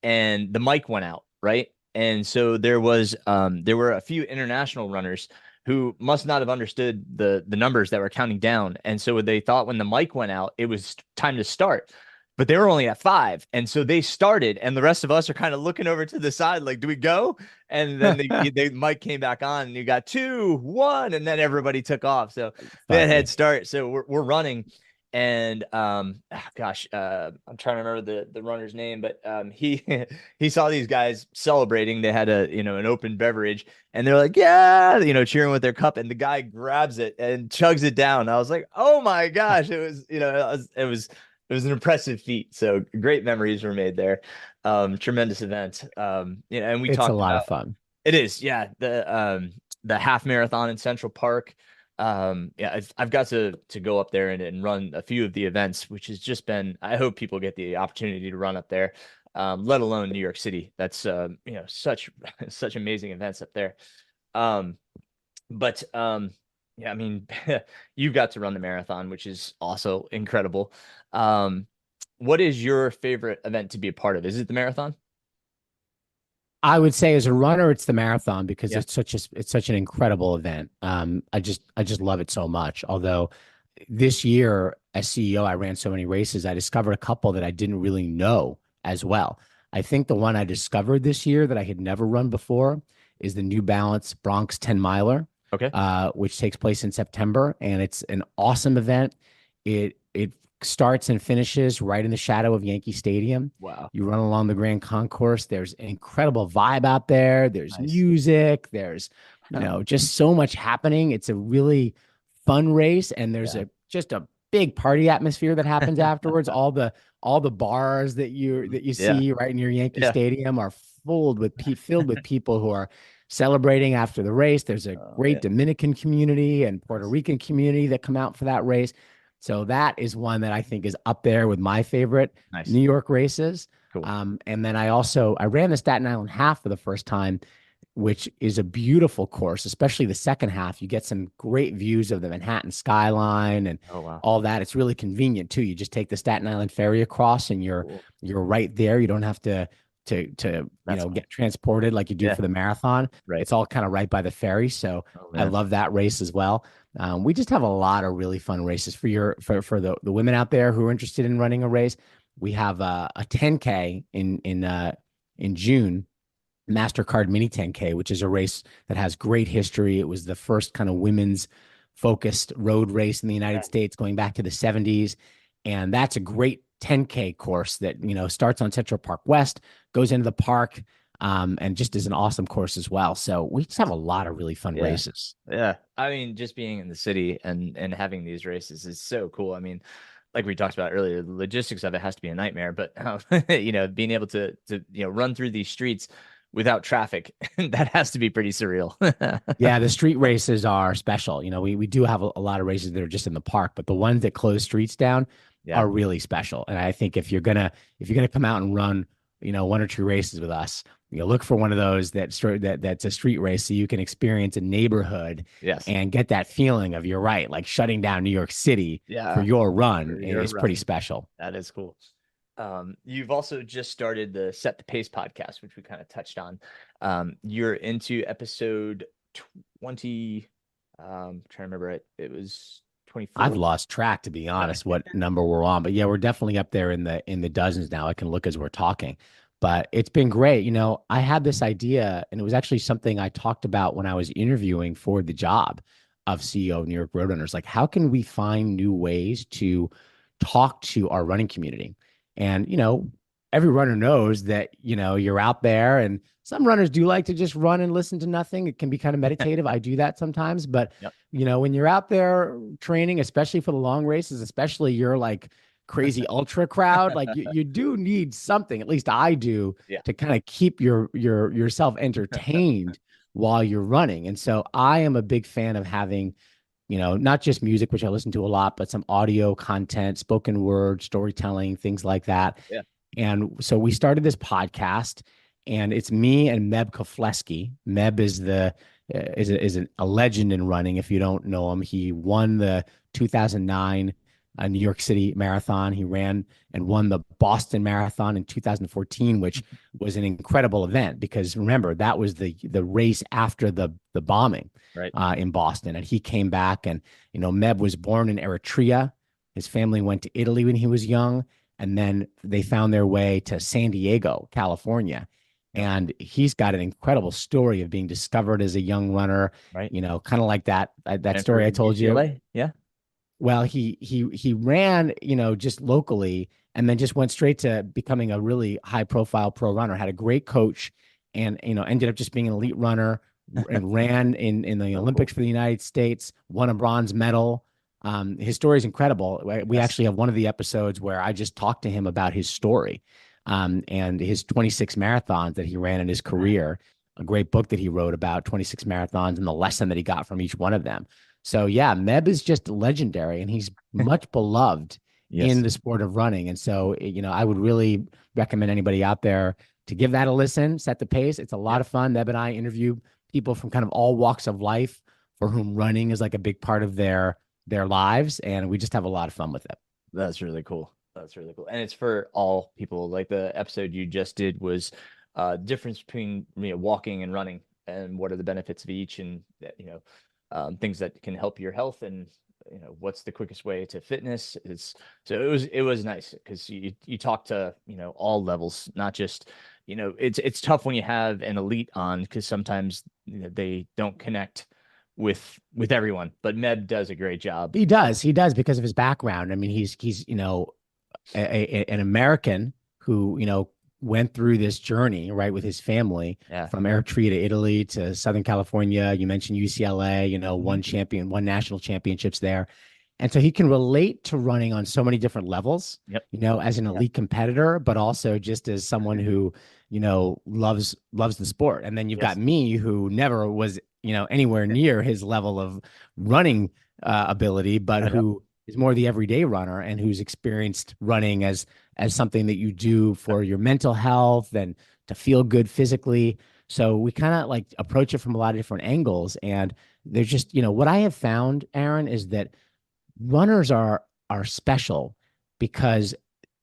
and the mic went out, right? And so there were a few international runners who must not have understood the numbers that were counting down, and so they thought when the mic went out, it was time to start. But they were only at 5, and so they started, and the rest of us are kind of looking over to the side, like, "Do we go?" And then the mic came back on, and you got 2, 1, and then everybody took off. So they had head Funny. start. So we're running, and gosh, I'm trying to remember the runner's name, but he he saw these guys celebrating. They had an open beverage, and they're like, "Yeah," cheering with their cup, and the guy grabs it and chugs it down. I was like, "Oh my gosh!" It was an impressive feat. So great memories were made there. Tremendous event. And we It's a talked lot about, of fun. it is, yeah, the half marathon in Central Park. Yeah, I've got to go up there and run a few of the events, which has just been, I hope people get the opportunity to run up there, let alone New York City. That's such such amazing events up there. Um, but yeah, I mean, you've got to run the marathon, which is also incredible. Um, what is your favorite event to be a part of? Is it the marathon? I would say as a runner, it's the marathon because Yeah. it's such an incredible event. I just love it so much. Although this year as CEO, I ran so many races, I discovered a couple that I didn't really know as well. I think the one I discovered this year that I had never run before is the New Balance Bronx 10 miler, Okay. which takes place in September, and it's an awesome event. It starts and finishes right in the shadow of Yankee Stadium. Wow. You run along the Grand Concourse. There's an incredible vibe out there. There's Nice. music. There's, just so much happening. It's a really fun race, and there's Yeah. just a big party atmosphere that happens afterwards. All the bars that you Yeah. see right near Yankee Yeah. Stadium are filled with people who are celebrating after the race. There's a Oh, great yeah. Dominican community and Puerto Nice. Rican community that come out for that race. So that is one that I think is up there with my favorite Nice. New York races. Cool. And then I ran the Staten Island half for the first time, which is a beautiful course, especially the second half. You get some great views of the Manhattan skyline and Oh, wow. all that. It's really convenient too. You just take the Staten Island ferry across, and you're Cool. you're right there. You don't have to That's cool. get transported like you do Yeah. for the marathon. Right. It's all kind of right by the ferry. So Oh, I man. love that race as well. We just have a lot of really fun races for the women out there who are interested in running a race. We have a 10K in June, MasterCard Mini 10K, which is a race that has great history. It was the first kind of women's focused road race in the United Yeah. States going back to the 70s. And that's a great 10K course that, starts on Central Park West, goes into the park, and just is an awesome course as well. So we just have a lot of really fun Yeah. races. Yeah. I mean, just being in the city and having these races is so cool. I mean, like we talked about earlier, the logistics of it has to be a nightmare, but being able to run through these streets without traffic, that has to be pretty surreal. Yeah, the street races are special. We do have a lot of races that are just in the park, but the ones that close streets down Yeah. are really special. And I think if you're gonna come out and run, one or two races with us, look for one of those that's a street race so you can experience a neighborhood Yes. and get that feeling of, you're right, like shutting down New York City for Yeah. your run You're is pretty right. special. That is cool. You've also just started the Set the Pace podcast, which we kind of touched on. You're into episode 20. Trying to remember it. It was I've 24. lost track, to be honest, what number we're on, but yeah, we're definitely up there in the dozens now. I can look as we're talking, but it's been great. I had this idea, and it was actually something I talked about when I was interviewing for the job of CEO of New York Roadrunners. Like, how can we find new ways to talk to our running community? And every runner knows that you're out there, and some runners do like to just run and listen to nothing. It can be kind of meditative. I do that sometimes, but Yep. when you're out there training, especially for the long races, especially you're like crazy ultra crowd, like you do need something, at least I do, Yeah. to kind of keep yourself entertained while you're running. And so I am a big fan of having, not just music, which I listen to a lot, but some audio content, spoken word, storytelling, things like that. Yeah. And so we started this podcast, and it's me and Meb Kofleski. Meb is a legend in running. If you don't know him, he won the 2009 New York City Marathon. He ran and won the Boston Marathon in 2014, which was an incredible event because, remember, that was the race after the bombing Right. in Boston. And he came back, and Meb was born in Eritrea. His family went to Italy when he was young, and then they found their way to San Diego, California. Yep. And he's got an incredible story of being discovered as a young runner, Right. kind of like that story I told you. UCLA? Yeah. Well, he ran, just locally, and then just went straight to becoming a really high profile pro runner. Had a great coach, and ended up just being an elite runner, and ran in the Olympics for the United States, won a bronze medal. His story is incredible. We Yes. actually have one of the episodes where I just talked to him about his story, and his 26 marathons that he ran in his career. A great book that he wrote about 26 marathons and the lesson that he got from each one of them. So yeah, Meb is just legendary, and he's much beloved Yes. in the sport of running. And so, I would really recommend anybody out there to give that a listen. Set the Pace. It's a lot of fun. Meb and I interview people from kind of all walks of life for whom running is like a big part of their lives, and we just have a lot of fun with it. That's really cool. That's really cool. And it's for all people. Like the episode you just did was difference between walking and running, and what are the benefits of each, and things that can help your health, and what's the quickest way to fitness. It was nice because you talk to all levels, not just it's tough when you have an elite on, because sometimes they don't connect with everyone, but Meb does a great job. He does because of his background. I mean, he's an American who went through this journey right with his family Yeah. from Eritrea to Italy to Southern California. You mentioned UCLA. Won national championships there, and so he can relate to running on so many different levels. Yep. As an elite competitor, but also just as someone who loves the sport. And then you've got Yes. me who never was anywhere near his level of running ability, but I know. who is more the everyday runner and who's experienced running as something that you do for your mental health and to feel good physically. So we kind of like approach it from a lot of different angles. And there's just, what I have found, Aaron, is that runners are special because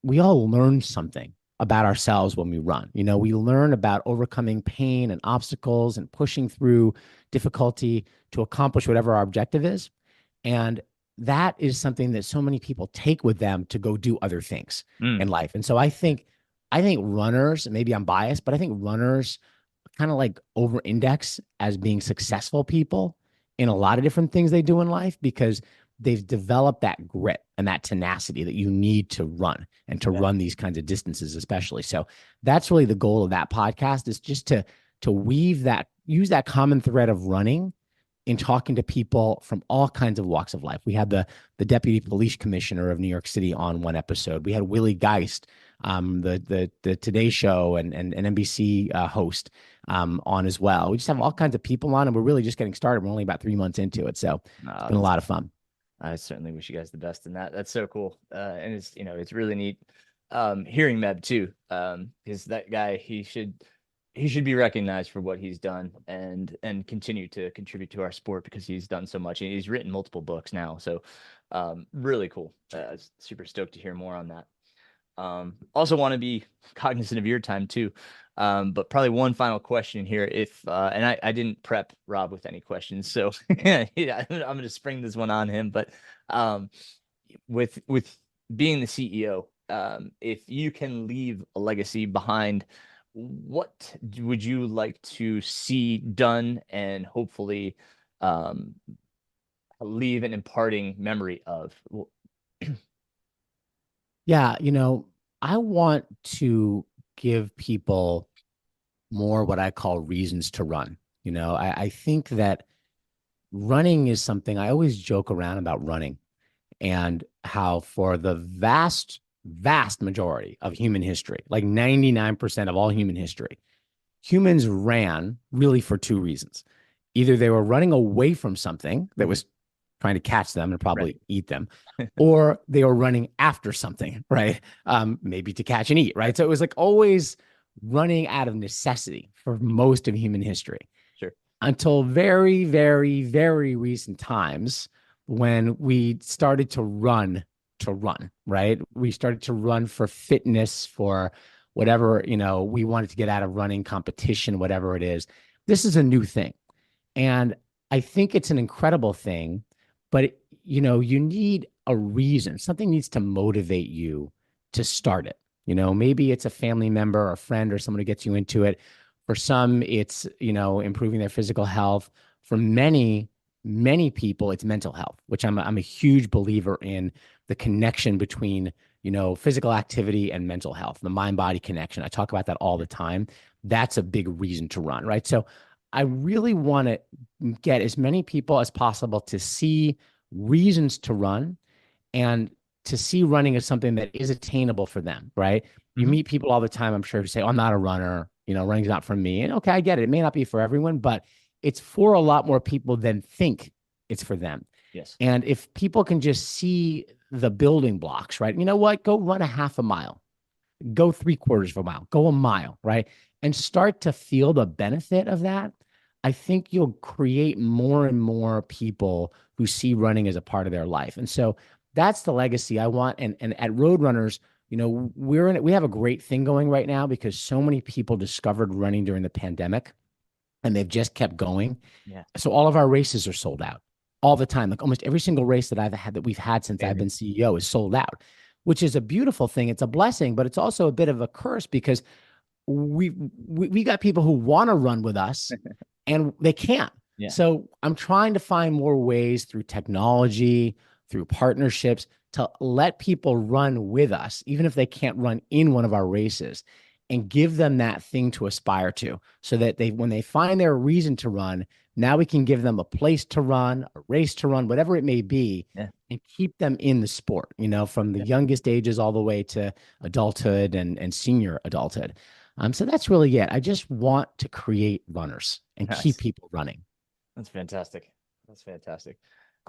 we all learn something about ourselves when we run. We learn about overcoming pain and obstacles and pushing through difficulty to accomplish whatever our objective is. And that is something that so many people take with them to go do other things in life. And so I think runners, maybe I'm biased, but I think runners kind of like over index as being successful people in a lot of different things they do in life because they've developed that grit and that tenacity that you need to run and to run these kinds of distances, especially. So that's really the goal of that podcast, is just to use that common thread of running in talking to people from all kinds of walks of life. We had the deputy police commissioner of New York City on one episode. We had Willie Geist, the Today Show and NBC host on as well. We just have all kinds of people on, and we're really just getting started. We're only about 3 months into it, so it's been a lot of fun. I certainly wish you guys the best in that. That's so cool. And it's really neat hearing Meb too. Because that guy, he should be recognized for what he's done and continue to contribute to our sport because he's done so much. And he's written multiple books now. So really cool. Super stoked to hear more on that. Also want to be cognizant of your time too. But probably one final question here. And I didn't prep Rob with any questions, so yeah, I'm going to spring this one on him. But with being the CEO, if you can leave a legacy behind, what would you like to see done and hopefully leave an imparting memory of? Yeah, I want to give people more what I call reasons to run. I think that running is something I always joke around about running and how for the vast, vast majority of human history, like 99% of all human history, humans ran really for two reasons. Either they were running away from something that was trying to catch them and probably eat them, or they were running after something, right? Maybe to catch and eat, right? So it was like always running out of necessity for most of human history. Sure. Until very, very, very recent times when we started to run, right? We started to run for fitness, for whatever, we wanted to get out of running competition, whatever it is. This is a new thing. And I think it's an incredible thing, but you need a reason. Something needs to motivate you to start it. Maybe it's a family member or a friend or someone who gets you into it. For some, it's, improving their physical health. For many, many people, it's mental health, which I'm a huge believer in the connection between, physical activity and mental health, the mind-body connection. I talk about that all the time. That's a big reason to run, right? So I really want to get as many people as possible to see reasons to run and to see running as something that is attainable for them, right? You meet people all the time, I'm sure, who say, oh, I'm not a runner, running's not for me. And okay, I get it. It may not be for everyone, but it's for a lot more people than think it's for them. Yes. And if people can just see the building blocks, right? You know what? Go run a half a mile, go 3/4 of a mile, go a mile, right? And start to feel the benefit of that. I think you'll create more and more people who see running as a part of their life. And so that's the legacy I want. And at Roadrunners, we have a great thing going right now because so many people discovered running during the pandemic and they've just kept going. Yeah. So all of our races are sold out all the time. Like almost every single race that we've had since I've been CEO is sold out, which is a beautiful thing. It's a blessing, but it's also a bit of a curse because we got people who want to run with us and they can't Yeah. So I'm trying to find more ways through technology, through partnerships to let people run with us, even if they can't run in one of our races, and give them that thing to aspire to so that when they find their reason to run, now we can give them a place to run, a race to run, whatever it may be, Yeah. and keep them in the sport, from the Yeah. youngest ages all the way to adulthood and senior adulthood. So that's really it. I just want to create runners and keep Nice. people running. That's fantastic. That's fantastic.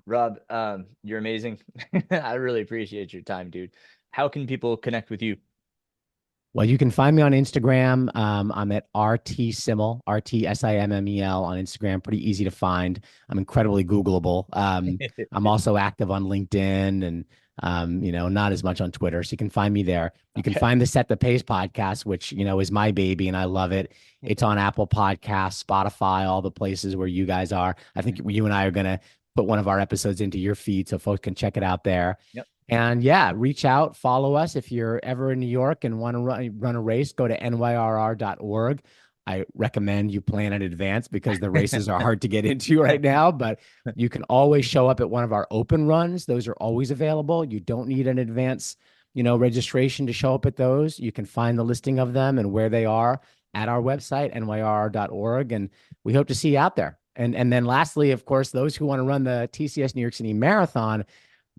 Rob, you're amazing. I really appreciate your time, dude. How can people connect with you? Well, you can find me on Instagram. I'm at RT RTSIMMEL on Instagram. Pretty easy to find. I'm incredibly Googleable. I'm also active on LinkedIn and, not as much on Twitter. So you can find me there. You can Okay. find the Set the Pace podcast, which, is my baby and I love it. It's on Apple Podcasts, Spotify, all the places where you guys are. I think you and I are going to put one of our episodes into your feed so folks can check it out there. Yep. And yeah, reach out, follow us. If you're ever in New York and want to run a race, go to NYRR.org. I recommend you plan in advance because the races are hard to get into right now, but you can always show up at one of our open runs. Those are always available. You don't need an advance, registration to show up at those. You can find the listing of them and where they are at our website, NYRR.org. And we hope to see you out there. And then lastly, of course, those who want to run the TCS New York City Marathon,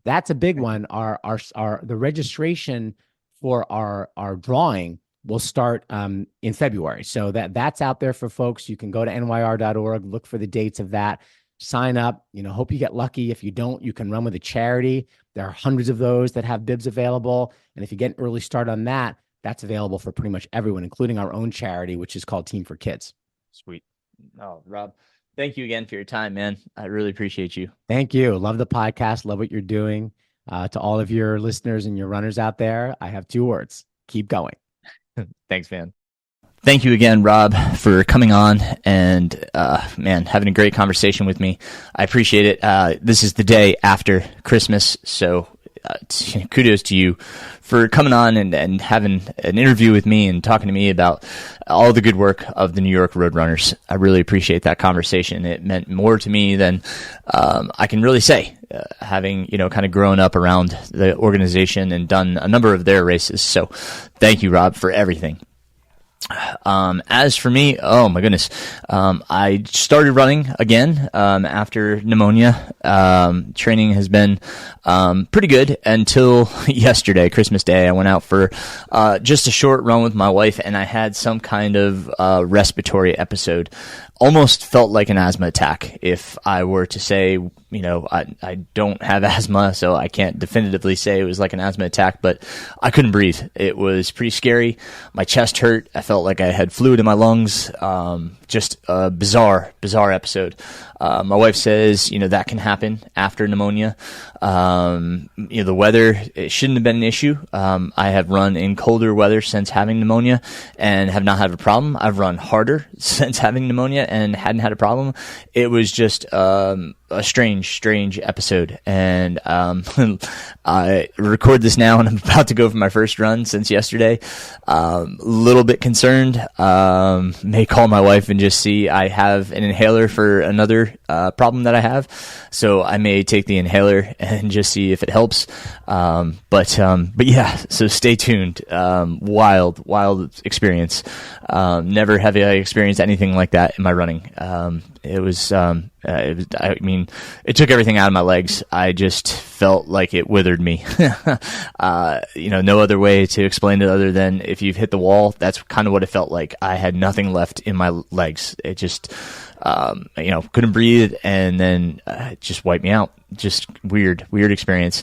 that's a big one. The registration for our drawing will start in February. So that's out there for folks. You can go to NYR.org, look for the dates of that, sign up, hope you get lucky. If you don't, you can run with a charity. There are hundreds of those that have bibs available. And if you get an early start on that, that's available for pretty much everyone, including our own charity, which is called Team for Kids. Sweet. Oh, Rob, thank you again for your time, man. I really appreciate you. Thank you. Love the podcast. Love what you're doing. To all of your listeners and your runners out there, I have 2 words. Keep going. Thanks, man. Thank you again, Rob, for coming on and, having a great conversation with me. I appreciate it. This is the day after Christmas, so kudos to you for coming on and having an interview with me and talking to me about all the good work of the New York Roadrunners. I really appreciate that conversation. It meant more to me than I can really say, having, kind of grown up around the organization and done a number of their races. So thank you, Rob, for everything. As for me, oh my goodness, I started running again, after pneumonia. Training has been, pretty good until yesterday, Christmas Day. I went out for, just a short run with my wife and I had some kind of, respiratory episode. Almost felt like an asthma attack. If I were to say, I don't have asthma, so I can't definitively say it was like an asthma attack, but I couldn't breathe. It was pretty scary. My chest hurt. I felt like I had fluid in my lungs. Just a bizarre episode. My wife says, that can happen after pneumonia. The weather, it shouldn't have been an issue. I have run in colder weather since having pneumonia and have not had a problem. I've run harder since having pneumonia and hadn't had a problem. It was just, a strange episode. And, I record this now and I'm about to go for my first run since yesterday. A little bit concerned. May call my wife and just see I have an inhaler for another, problem that I have. So I may take the inhaler and just see if it helps. But yeah, so stay tuned. Wild experience. Never have I experienced anything like that in my running. It took everything out of my legs. I just felt like it withered me. No other way to explain it other than if you've hit the wall, that's kind of what it felt like. I had nothing left in my legs. It just, couldn't breathe and then it just wiped me out. Just weird experience.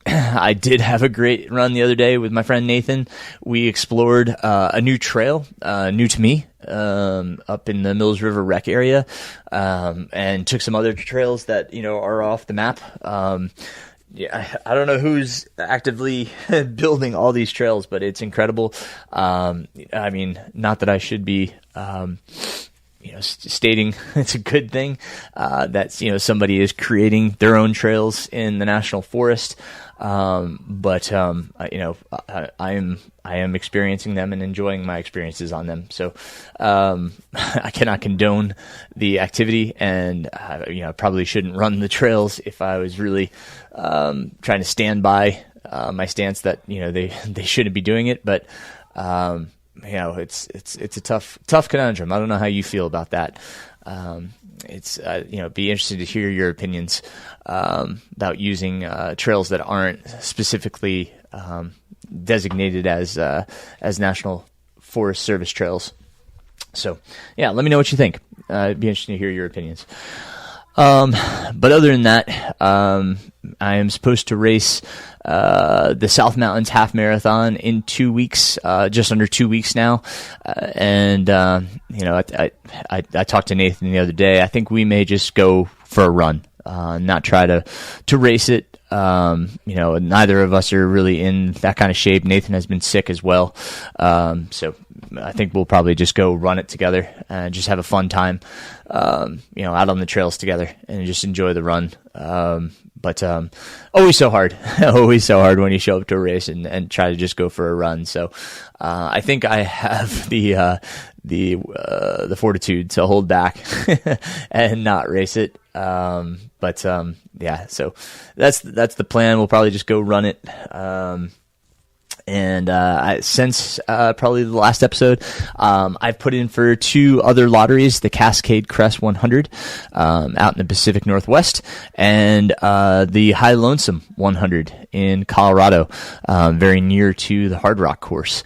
I did have a great run the other day with my friend Nathan. We explored a new trail, new to me, up in the Mills River Rec area, and took some other trails that, are off the map. Yeah, I don't know who's actively building all these trails, but it's incredible. Not that I should be, stating it's a good thing that somebody is creating their own trails in the national forest. But I am experiencing them and enjoying my experiences on them. So I cannot condone the activity, and I probably shouldn't run the trails if I was really trying to stand by my stance that they shouldn't be doing it. But it's a tough conundrum. I don't know how you feel about that. It's be interested to hear your opinions about using trails that aren't specifically designated as National Forest Service trails. So yeah, let me know what you think. It'd be interesting to hear your opinions. But other than that, I am supposed to race the South Mountains Half Marathon in 2 weeks, just under 2 weeks now. I talked to Nathan the other day. I think we may just go for a run, not try to race it. Neither of us are really in that kind of shape. Nathan has been sick as well. So I think we'll probably just go run it together and just have a fun time, out on the trails together and just enjoy the run. But always so hard, always so hard when you show up to a race and try to just go for a run. So I think I have the fortitude to hold back and not race it. Yeah, so that's the plan. We'll probably just go run it. Since probably the last episode, I've put in for 2 other lotteries, the Cascade Crest 100 out in the Pacific Northwest, and the High Lonesome 100 in Colorado, very near to the Hard Rock course.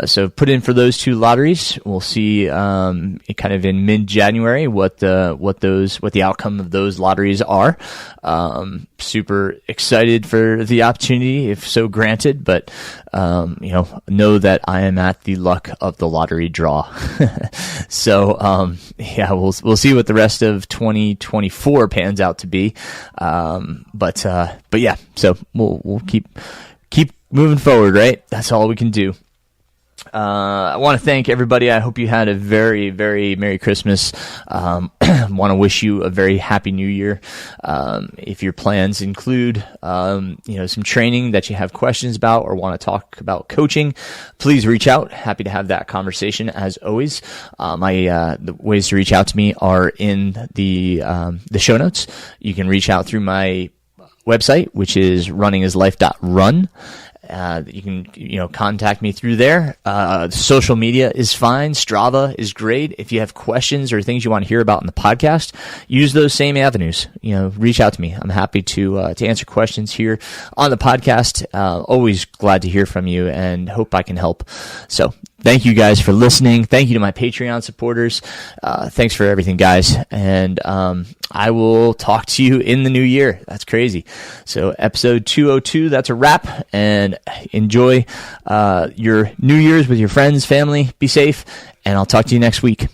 So put in for those 2 lotteries. We'll see kind of in mid-January what the outcome of those lotteries are. Super excited for the opportunity, if so granted, but know that I am at the luck of the lottery draw. So we'll see what the rest of 2024 pans out to be. But yeah, so we'll keep moving forward, right? That's all we can do. I want to thank everybody. I hope you had a very, very Merry Christmas. Want to wish you a very Happy New Year. If your plans include, some training that you have questions about or want to talk about coaching, please reach out. Happy to have that conversation as always. The ways to reach out to me are in the show notes. You can reach out through my website, which is runningislife.run. You can, contact me through there. Social media is fine. Strava is great. If you have questions or things you want to hear about in the podcast, use those same avenues. Reach out to me. I'm happy to answer questions here on the podcast. Always glad to hear from you and hope I can help. So thank you guys for listening. Thank you to my Patreon supporters. Thanks for everything, guys. And I will talk to you in the new year. That's crazy. So episode 202, that's a wrap. And enjoy your New Year's with your friends, family. Be safe. And I'll talk to you next week.